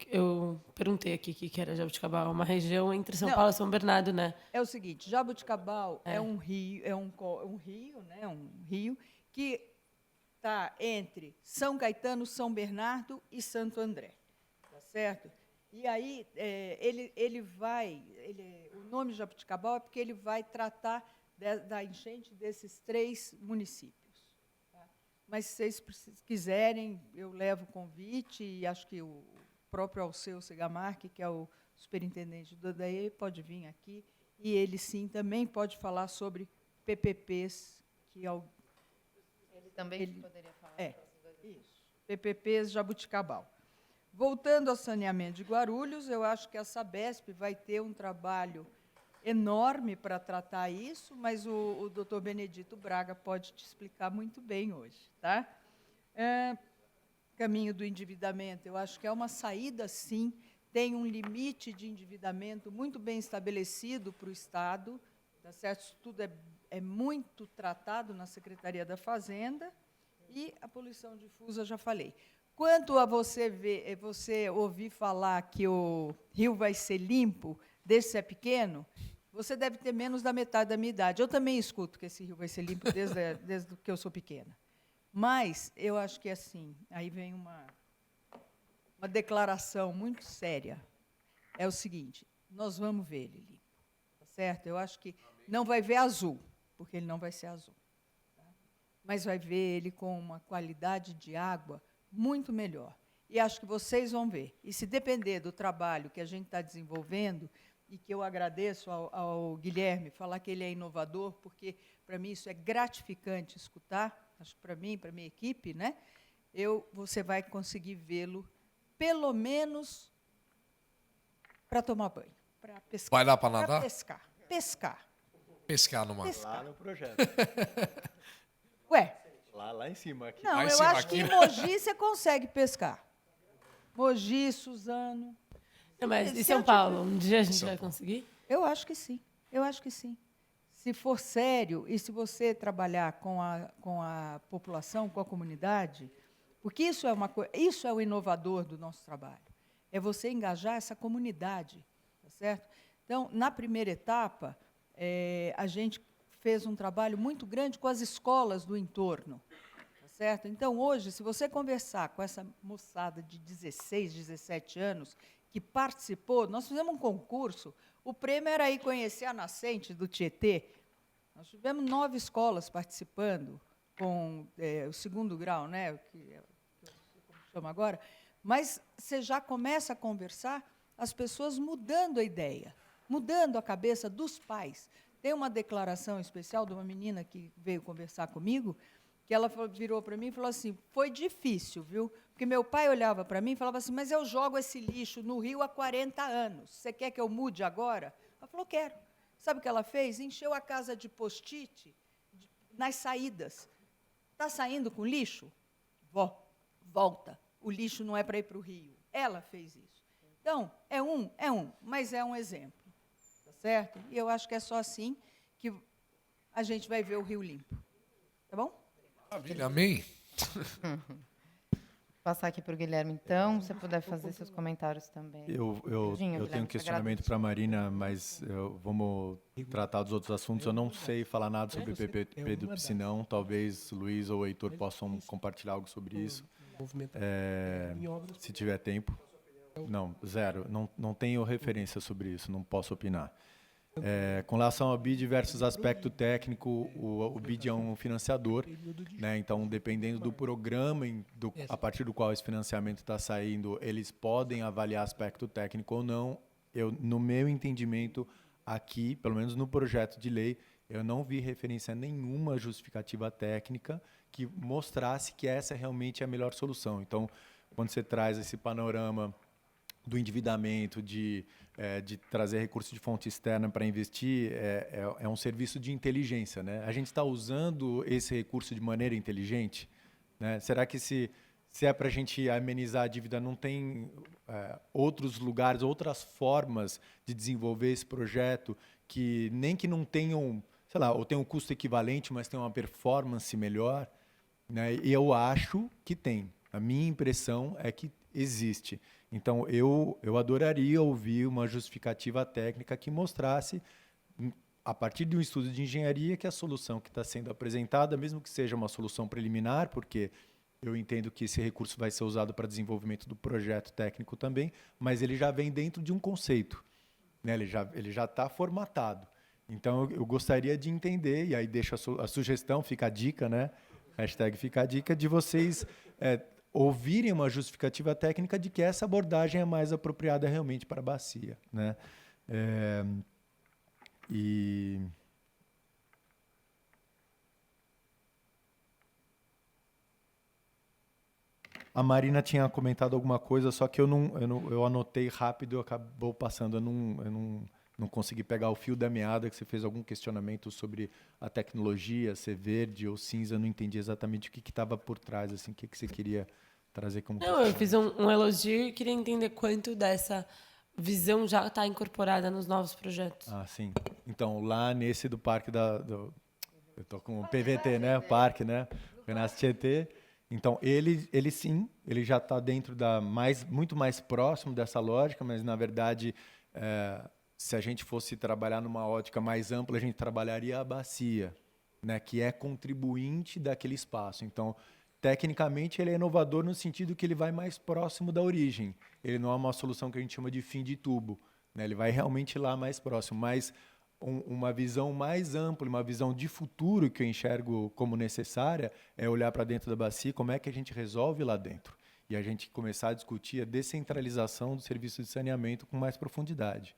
eu perguntei aqui que era Jaboticabal, uma região entre São Paulo e São Bernardo, né? É o seguinte, Jaboticabal é um rio, né? Um rio que está entre São Caetano, São Bernardo e Santo André, tá certo? E aí o nome Jaboticabal é porque ele vai tratar da enchente desses 3 municípios. Tá? Mas se vocês quiserem, eu levo o convite, e acho que o próprio Alceu Segamarque, que é o superintendente do DAE, pode vir aqui, e ele, sim, também pode falar sobre PPPs, que é o... Ele também poderia falar. Isso, PPPs Jaboticabal. Voltando ao saneamento de Guarulhos, eu acho que a Sabesp vai ter um trabalho enorme para tratar isso, mas o doutor Benedito Braga pode te explicar muito bem hoje. Tá? Caminho do endividamento, eu acho que é uma saída, sim, tem um limite de endividamento muito bem estabelecido para o Estado, tá certo? Isso tudo é muito tratado na Secretaria da Fazenda, e a poluição difusa, já falei. Quanto a você ouvir falar que o rio vai ser limpo, desde que você é pequeno, você deve ter menos da metade da minha idade. Eu também escuto que esse rio vai ser limpo desde que eu sou pequena. Mas eu acho que, assim, aí vem uma declaração muito séria. É o seguinte, nós vamos ver ele limpo, tá certo? Eu acho que não vai ver azul, porque ele não vai ser azul. Tá? mas vai ver ele com uma qualidade de água muito melhor. E acho que vocês vão ver. E se depender do trabalho que a gente está desenvolvendo, e que eu agradeço ao Guilherme falar que ele é inovador, porque, para mim, isso é gratificante escutar, acho que para mim, para a minha equipe, né? Você vai conseguir vê-lo, pelo menos, para tomar banho, para pescar. Vai lá para nadar? Para pescar. Pescar. Pescar no mar. Lá no projeto. Ué, Lá em cima. Aqui. não, Lá em eu cima acho que aqui, em Mogi você consegue pescar. Mogi, Suzano. Não, mas Se e São eu Paulo? Um dia a gente São vai Paulo. conseguir? Eu acho que sim. Eu acho que sim. Se for sério e se você trabalhar com a população, com a comunidade, porque isso é o inovador do nosso trabalho. É você engajar essa comunidade, tá certo? Então, na primeira etapa, a gente fez um trabalho muito grande com as escolas do entorno, tá certo? Então, hoje, se você conversar com essa moçada de 16, 17 anos que participou, nós fizemos um concurso, o prêmio era ir conhecer a nascente do Tietê. Nós tivemos 9 escolas participando, com o segundo grau, né, que chama agora, mas você já começa a conversar, as pessoas mudando a ideia, mudando a cabeça dos pais. Tem uma declaração especial de uma menina que veio conversar comigo, que ela virou para mim e falou assim, foi difícil, viu? Porque meu pai olhava para mim e falava assim, mas eu jogo esse lixo no rio há 40 anos, você quer que eu mude agora? Ela falou, quero. Sabe o que ela fez? Encheu a casa de post-it nas saídas. Está saindo com lixo? Volta. O lixo não é para ir para o rio. Ela fez isso. Então, mas é um exemplo. Tá certo? E eu acho que é só assim que a gente vai ver o rio limpo. Tá bom? Maravilha, amém. Passar aqui para o Guilherme, então, se você puder fazer seus comentários também. Eu Guilherme, tenho um te questionamento agradeço. para a Marina, mas vamos tratar dos outros assuntos. Eu não sei falar nada sobre o PPP do Piscinão. Talvez Luiz ou Heitor possam compartilhar algo sobre isso, se tiver tempo. Não, zero. Não tenho referência sobre isso, não posso opinar. Com relação ao BID versus aspecto técnico, o BID é um financiador, né? Então, dependendo do programa a partir do qual esse financiamento está saindo, eles podem avaliar aspecto técnico ou não. No meu entendimento, aqui, pelo menos no projeto de lei, eu não vi referência nenhuma justificativa técnica que mostrasse que essa realmente é a melhor solução. Então, quando você traz esse panorama do endividamento, de trazer recurso de fonte externa para investir, é um serviço de inteligência, né? A gente está usando esse recurso de maneira inteligente, né? Será que se é para a gente amenizar a dívida, não tem outros lugares, outras formas de desenvolver esse projeto que não tenham, sei lá, ou tem um custo equivalente, mas tem uma performance melhor, né? E eu acho que tem. A minha impressão é que existe. Então, eu adoraria ouvir uma justificativa técnica que mostrasse, a partir de um estudo de engenharia, que a solução que está sendo apresentada, mesmo que seja uma solução preliminar, porque eu entendo que esse recurso vai ser usado para desenvolvimento do projeto técnico também, mas ele já vem dentro de um conceito, né? Ele já está formatado. Então, eu gostaria de entender, e aí deixo a sugestão, fica a dica, né? Hashtag fica a dica, de vocês ouvirem uma justificativa técnica de que essa abordagem é mais apropriada realmente para a bacia, né? A Marina tinha comentado alguma coisa, só que eu anotei rápido, acabou passando, eu não consegui pegar o fio da meada, que você fez algum questionamento sobre a tecnologia, ser verde ou cinza, eu não entendi exatamente o que estava por trás, assim, o que você queria trazer como Não, eu fiz um elogio e queria entender quanto dessa visão já está incorporada nos novos projetos. Ah, sim. Então, lá nesse do parque eu estou com o PVT, né? O parque, né? Renasce Tietê. Então, ele sim, ele já está dentro muito mais próximo dessa lógica, mas, na verdade, se a gente fosse trabalhar numa ótica mais ampla, a gente trabalharia a bacia, né? Que é contribuinte daquele espaço. Então, tecnicamente, ele é inovador no sentido que ele vai mais próximo da origem. Ele não é uma solução que a gente chama de fim de tubo, né? Ele vai realmente lá mais próximo. Mas uma visão mais ampla, uma visão de futuro que eu enxergo como necessária, é olhar para dentro da bacia, como é que a gente resolve lá dentro. E a gente começar a discutir a descentralização do serviço de saneamento com mais profundidade,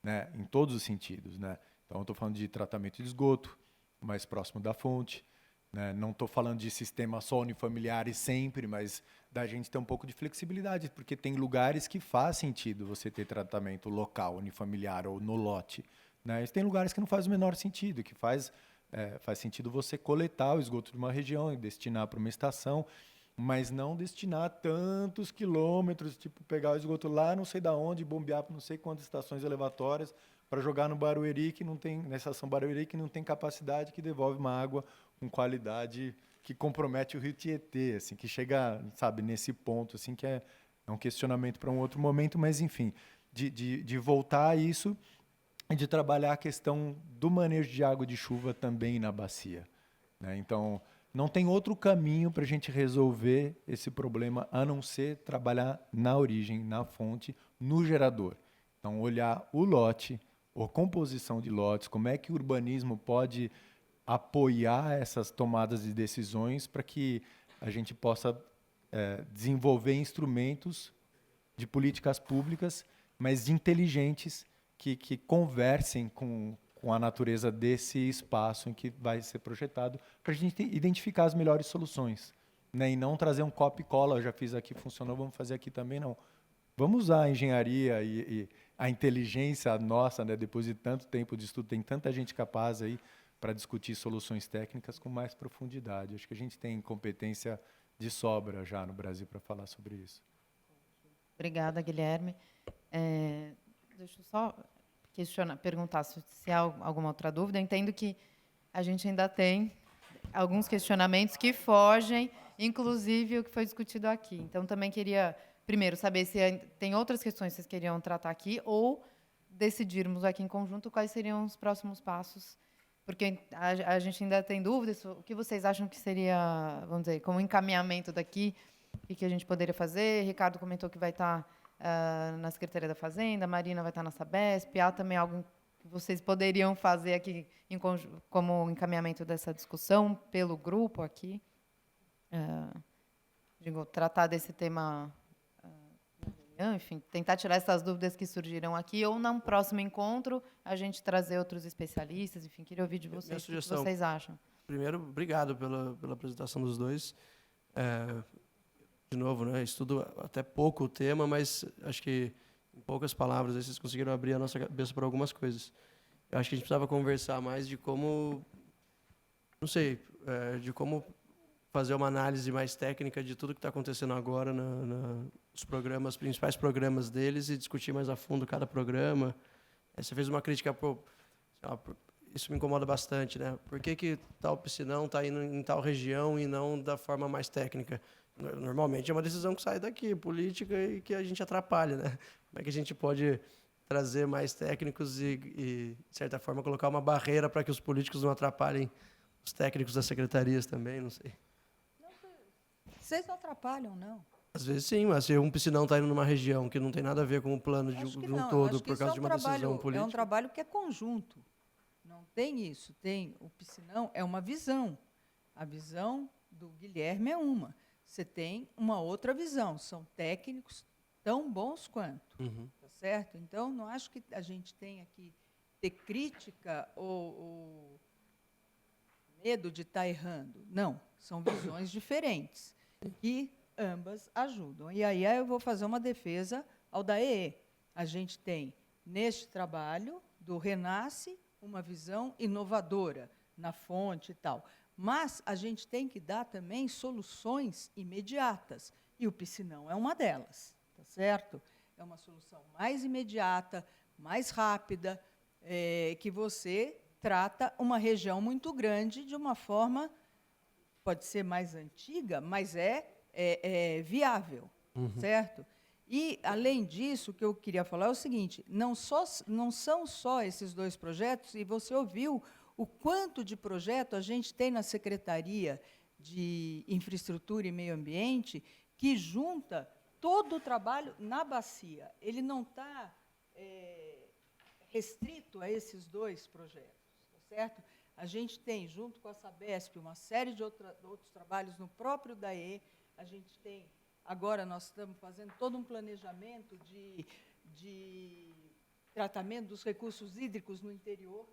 né? Em todos os sentidos, né? Então, eu estou falando de tratamento de esgoto, mais próximo da fonte, né? Não estou falando de sistema só unifamiliares sempre, mas da gente ter um pouco de flexibilidade, porque tem lugares que faz sentido você ter tratamento local, unifamiliar ou no lote, né? E tem lugares que não faz o menor sentido, que faz sentido você coletar o esgoto de uma região e destinar para uma estação, mas não destinar tantos quilômetros, tipo pegar o esgoto lá não sei da onde, bombear para não sei quantas estações elevatórias para jogar no Barueri, que não tem, na estação Barueri, que não tem capacidade, que devolve uma água com qualidade que compromete o Rio Tietê, assim, que chega, sabe, nesse ponto, assim, que é um questionamento para um outro momento, mas, enfim, de voltar a isso e de trabalhar a questão do manejo de água de chuva também na bacia, né? Então, não tem outro caminho para a gente resolver esse problema a não ser trabalhar na origem, na fonte, no gerador. Então, olhar o lote, a composição de lotes, como é que o urbanismo pode apoiar essas tomadas de decisões para que a gente possa desenvolver instrumentos de políticas públicas, mas inteligentes, que conversem com a natureza desse espaço em que vai ser projetado, para a gente identificar as melhores soluções, né? E não trazer um copia e cola, eu já fiz aqui, funcionou, vamos fazer aqui também, não. Vamos usar a engenharia e a inteligência nossa, né? Depois de tanto tempo de estudo, tem tanta gente capaz aí para discutir soluções técnicas com mais profundidade. Acho que a gente tem competência de sobra já no Brasil para falar sobre isso. Obrigada, Guilherme. Deixa eu só perguntar se há alguma outra dúvida. Eu entendo que a gente ainda tem alguns questionamentos que fogem, inclusive o que foi discutido aqui. Então, também queria, primeiro, saber se tem outras questões que vocês queriam tratar aqui ou decidirmos aqui em conjunto quais seriam os próximos passos, porque a gente ainda tem dúvidas. O que vocês acham que seria, vamos dizer, como encaminhamento daqui, o que a gente poderia fazer? Ricardo comentou que vai estar na Secretaria da Fazenda, a Marina vai estar na Sabesp. Há também algo que vocês poderiam fazer aqui como encaminhamento dessa discussão pelo grupo aqui? Tratar desse tema, enfim, tentar tirar essas dúvidas que surgiram aqui, ou num próximo encontro a gente trazer outros especialistas. Enfim, queria ouvir de vocês o que vocês acham. Primeiro, obrigado pela apresentação dos dois. De novo, né, estudo até pouco o tema, mas acho que, em poucas palavras, vocês conseguiram abrir a nossa cabeça para algumas coisas. Eu acho que a gente precisava conversar mais de como, não sei, de como fazer uma análise mais técnica de tudo que está acontecendo agora nos programas, principais programas deles, e discutir mais a fundo cada programa. Você fez uma crítica, isso me incomoda bastante, né? Por que tal piscinão está indo em tal região e não da forma mais técnica? Normalmente é uma decisão que sai daqui, política, e que a gente atrapalha, né? Como é que a gente pode trazer mais técnicos e de certa forma, colocar uma barreira para que os políticos não atrapalhem os técnicos das secretarias também? Não sei. Vocês não atrapalham, não. Às vezes sim, mas se um piscinão está indo numa região que não tem nada a ver com o plano de um todo, por causa de uma decisão política... É um trabalho que é conjunto. Não tem isso. O piscinão é uma visão. A visão do Guilherme é uma. Você tem uma outra visão. São técnicos tão bons quanto. Tá certo? Então, não acho que a gente tenha que ter crítica ou medo de estar errando. Não, são visões diferentes e ambas ajudam. E aí eu vou fazer uma defesa ao DAEE. A gente tem, neste trabalho do Renasce, uma visão inovadora na fonte e tal. Mas a gente tem que dar também soluções imediatas. E o piscinão é uma delas, tá certo? É uma solução mais imediata, mais rápida, que você trata uma região muito grande de uma forma, pode ser mais antiga, mas é viável, certo? E, além disso, o que eu queria falar é o seguinte, não são só esses dois projetos, e você ouviu o quanto de projeto a gente tem na Secretaria de Infraestrutura e Meio Ambiente, que junta todo o trabalho na bacia. Ele não está restrito a esses 2 projetos, tá certo? A gente tem, junto com a Sabesp, uma série de outros trabalhos no próprio DAE. A gente tem, agora nós estamos fazendo todo um planejamento de tratamento dos recursos hídricos no interior,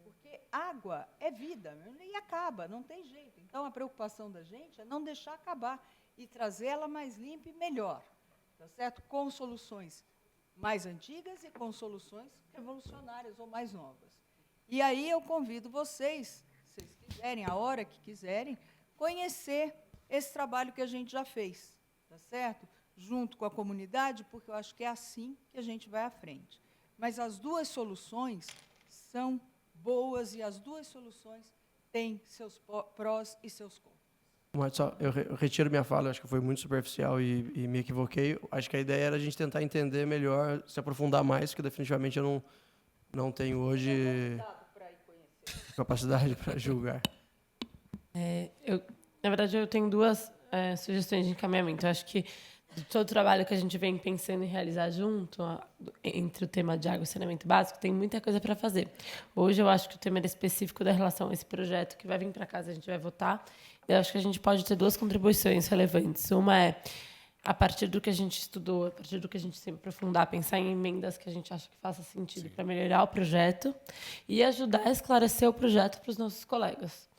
porque água é vida e acaba, não tem jeito. Então, a preocupação da gente é não deixar acabar e trazê-la mais limpa e melhor, tá certo? Com soluções mais antigas e com soluções revolucionárias ou mais novas. E aí eu convido vocês, se vocês quiserem, a hora que quiserem, conhecer esse trabalho que a gente já fez, tá certo? Junto com a comunidade, porque eu acho que é assim que a gente vai à frente. Mas as 2 soluções são boas e as 2 soluções têm seus prós e seus contras. Mas só, eu retiro minha fala, acho que foi muito superficial e me equivoquei. Acho que a ideia era a gente tentar entender melhor, se aprofundar mais, porque definitivamente eu não tenho hoje capacidade para julgar. Na verdade, eu tenho 2 sugestões de encaminhamento. Eu acho que de todo o trabalho que a gente vem pensando em realizar junto, entre o tema de água e saneamento básico, tem muita coisa para fazer. Hoje, eu acho que o tema era específico da relação a esse projeto que vai vir para casa, a gente vai votar. Eu acho que a gente pode ter 2 contribuições relevantes. Uma é, a partir do que a gente estudou, a partir do que a gente sempre aprofundar, pensar em emendas que a gente acha que faça sentido para melhorar o projeto e ajudar a esclarecer o projeto para os nossos colegas.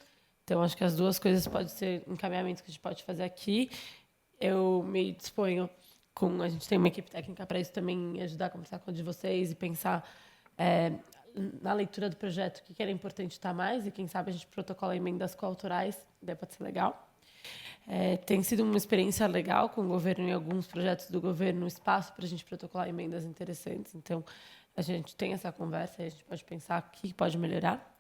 Então, acho que as 2 coisas podem ser encaminhamentos que a gente pode fazer aqui. Eu me disponho, a gente tem uma equipe técnica para isso também, ajudar a conversar com a de vocês e pensar na leitura do projeto o que era importante estar mais e, quem sabe, a gente protocola emendas coautorais, daí pode ser legal. Tem sido uma experiência legal com o governo e alguns projetos do governo, espaço para a gente protocolar emendas interessantes. Então, a gente tem essa conversa e a gente pode pensar o que pode melhorar.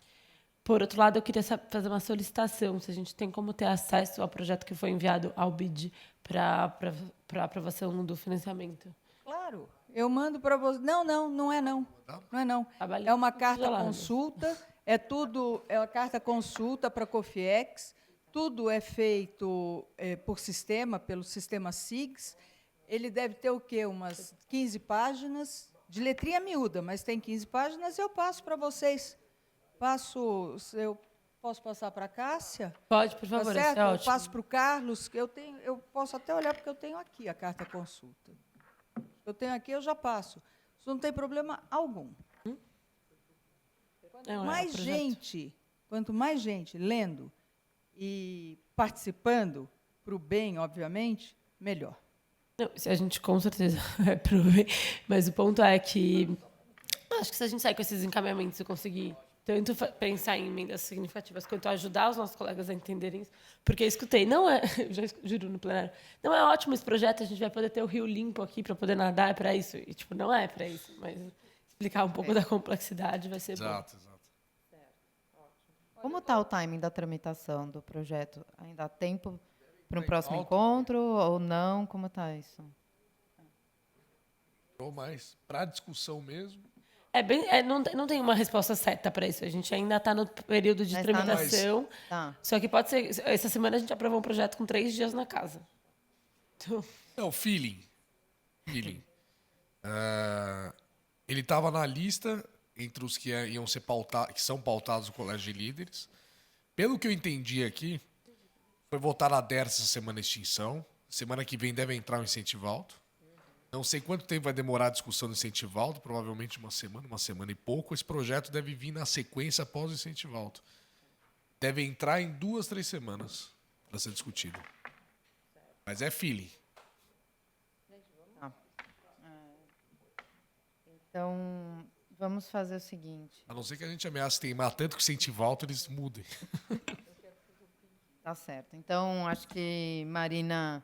Por outro lado, eu queria fazer uma solicitação, se a gente tem como ter acesso ao projeto que foi enviado ao BID para aprovação do financiamento. Claro, eu mando para você. Não é não. Não é não. É uma carta consulta, é a carta consulta para a COFIEX, tudo é feito por sistema, pelo sistema SIGS. Ele deve ter o quê? Umas 15 páginas, de letrinha miúda, mas tem 15 páginas, eu passo para vocês. Eu posso passar para a Cássia? Pode, por favor, tá certo? é Eu ótimo. passo para o Carlos, eu posso até olhar, porque eu tenho aqui a carta consulta. Eu tenho aqui, eu já passo. Isso não tem problema algum. Quanto mais gente lendo e participando, para o bem, obviamente, melhor. Não, a gente com certeza vai pro bem, mas o ponto é que acho que se a gente sair com esses encaminhamentos e conseguir tanto pensar em emendas significativas quanto ajudar os nossos colegas a entenderem isso, porque eu escutei, eu já juro no plenário, não é ótimo esse projeto, a gente vai poder ter o rio limpo aqui para poder nadar, é para isso, e não é para isso, mas explicar um pouco da complexidade vai ser bom. Exato. Como está o timing da tramitação do projeto? Ainda há tempo para um próximo encontro ou não? Como está isso? Ou mais, para discussão mesmo. Não tem uma resposta certa para isso. A gente ainda está no período de tramitação. Só que pode ser... Essa semana a gente aprovou um projeto com 3 dias na casa. Então... Não, feeling. Ele estava na lista entre os que iam ser que são pautados no Colégio de Líderes. Pelo que eu entendi aqui, foi votar a DERS essa semana extinção. Semana que vem deve entrar o incentivo alto. Não sei quanto tempo vai demorar a discussão do incentivo alto, provavelmente uma semana e pouco. Esse projeto deve vir na sequência após o incentivo alto. Deve entrar em 2, 3 semanas para ser discutido. Mas é feeling. Então, vamos fazer o seguinte. A não ser que a gente ameace teimar tanto que o incentivo alto eles mudem. Tá certo. Então, acho que, Marina...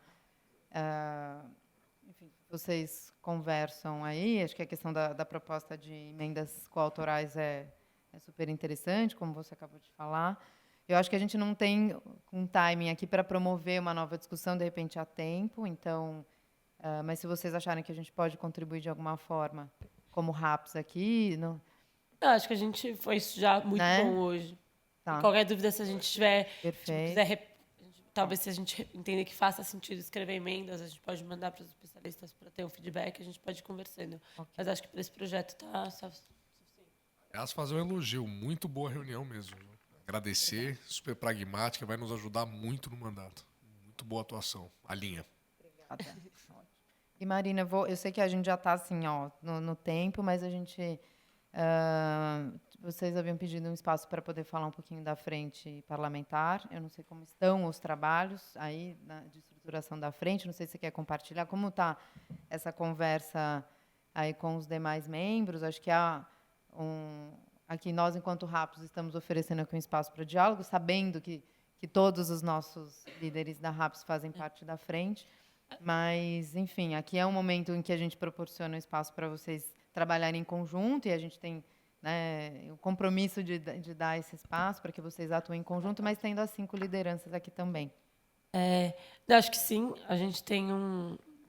vocês conversam aí, acho que a questão da proposta de emendas coautorais é super interessante, como você acabou de falar. Eu acho que a gente não tem um timing aqui para promover uma nova discussão, de repente, há tempo, então, mas se vocês acharem que a gente pode contribuir de alguma forma, como RAPS aqui... Não... Eu acho que a gente foi já muito bom hoje. Tá. Qualquer dúvida, se a gente tiver... Perfeito. Talvez, se a gente entender que faça sentido escrever emendas, a gente pode mandar para os especialistas para ter um feedback, a gente pode ir conversando. Okay. Mas acho que para esse projeto está Aliás, fazer um elogio. Muito boa reunião mesmo. Agradecer, super pragmática, vai nos ajudar muito no mandato. Muito boa atuação. A linha. Obrigada. E, Marina, eu sei que a gente já está assim, ó, no tempo, mas a gente... vocês haviam pedido um espaço para poder falar um pouquinho da frente parlamentar. Eu não sei como estão os trabalhos aí de estruturação da frente. Não sei se você quer compartilhar. Como está essa conversa aí com os demais membros? Acho que há aqui nós, enquanto RAPS, estamos oferecendo aqui um espaço para diálogo, sabendo que todos os nossos líderes da RAPS fazem parte da frente. Mas, enfim, aqui é um momento em que a gente proporciona um espaço para vocês trabalharem em conjunto, e a gente tem, né, o compromisso de dar esse espaço para que vocês atuem em conjunto, mas tendo as 5 lideranças aqui também. Eu acho que sim. A gente tem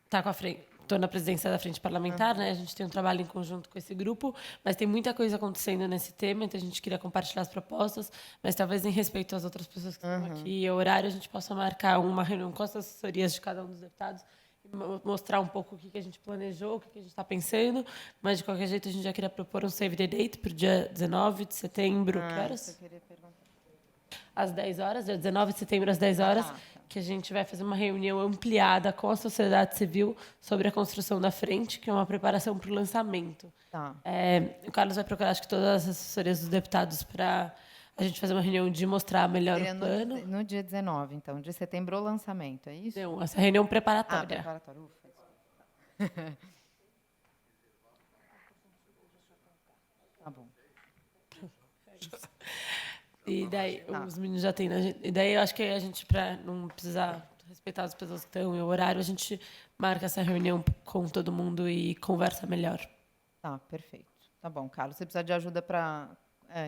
tá com a frente. Estou na presidência da Frente Parlamentar, né? A gente tem um trabalho em conjunto com esse grupo, mas tem muita coisa acontecendo nesse tema, então a gente queria compartilhar as propostas, mas talvez em respeito às outras pessoas que estão aqui e ao horário, a gente possa marcar uma reunião com as assessorias de cada um dos deputados e mostrar um pouco o que a gente planejou, o que a gente está pensando, mas de qualquer jeito a gente já queria propor um save the date para o dia 19 de setembro. Que horas? Eu queria perguntar. Às 10 horas, dia 19 de setembro, às 10 horas, que a gente vai fazer uma reunião ampliada com a sociedade civil sobre a construção da frente, que é uma preparação para o lançamento. Tá. O Carlos vai procurar, acho que todas as assessorias dos deputados para a gente fazer uma reunião de mostrar melhor o plano. No dia 19, então, de setembro, o lançamento, é isso? Não, essa reunião preparatória. Preparatória, ufa. Tá bom. E daí, os meninos já têm, né? E daí, eu acho que a gente, para não precisar respeitar as pessoas que estão e o horário, a gente marca essa reunião com todo mundo e conversa melhor. Tá, perfeito. Tá bom, Carlos. Você precisa de ajuda para,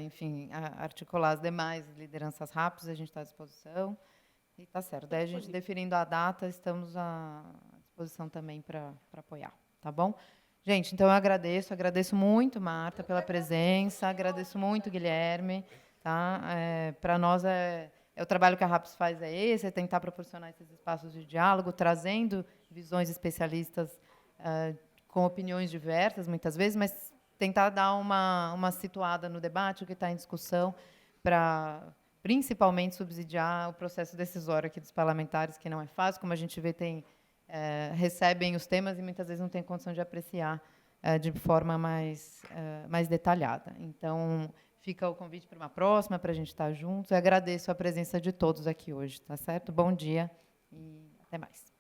enfim, articular as demais lideranças rápidas, a gente está à disposição. E tá certo. Daí, a gente definindo a data, estamos à disposição também para apoiar. Tá bom? Gente, então eu agradeço muito, Marta, pela presença, agradeço muito, Guilherme. Tá? Para nós, o trabalho que a RAPS faz é esse, é tentar proporcionar esses espaços de diálogo, trazendo visões especialistas com opiniões diversas, muitas vezes, mas tentar dar uma situada no debate, o que está em discussão, para, principalmente, subsidiar o processo decisório aqui dos parlamentares, que não é fácil, como a gente vê, recebem os temas e, muitas vezes, não têm condição de apreciar de forma mais detalhada. Então, fica o convite para uma próxima, para a gente estar juntos. Eu agradeço a presença de todos aqui hoje, tá certo? Bom dia e até mais.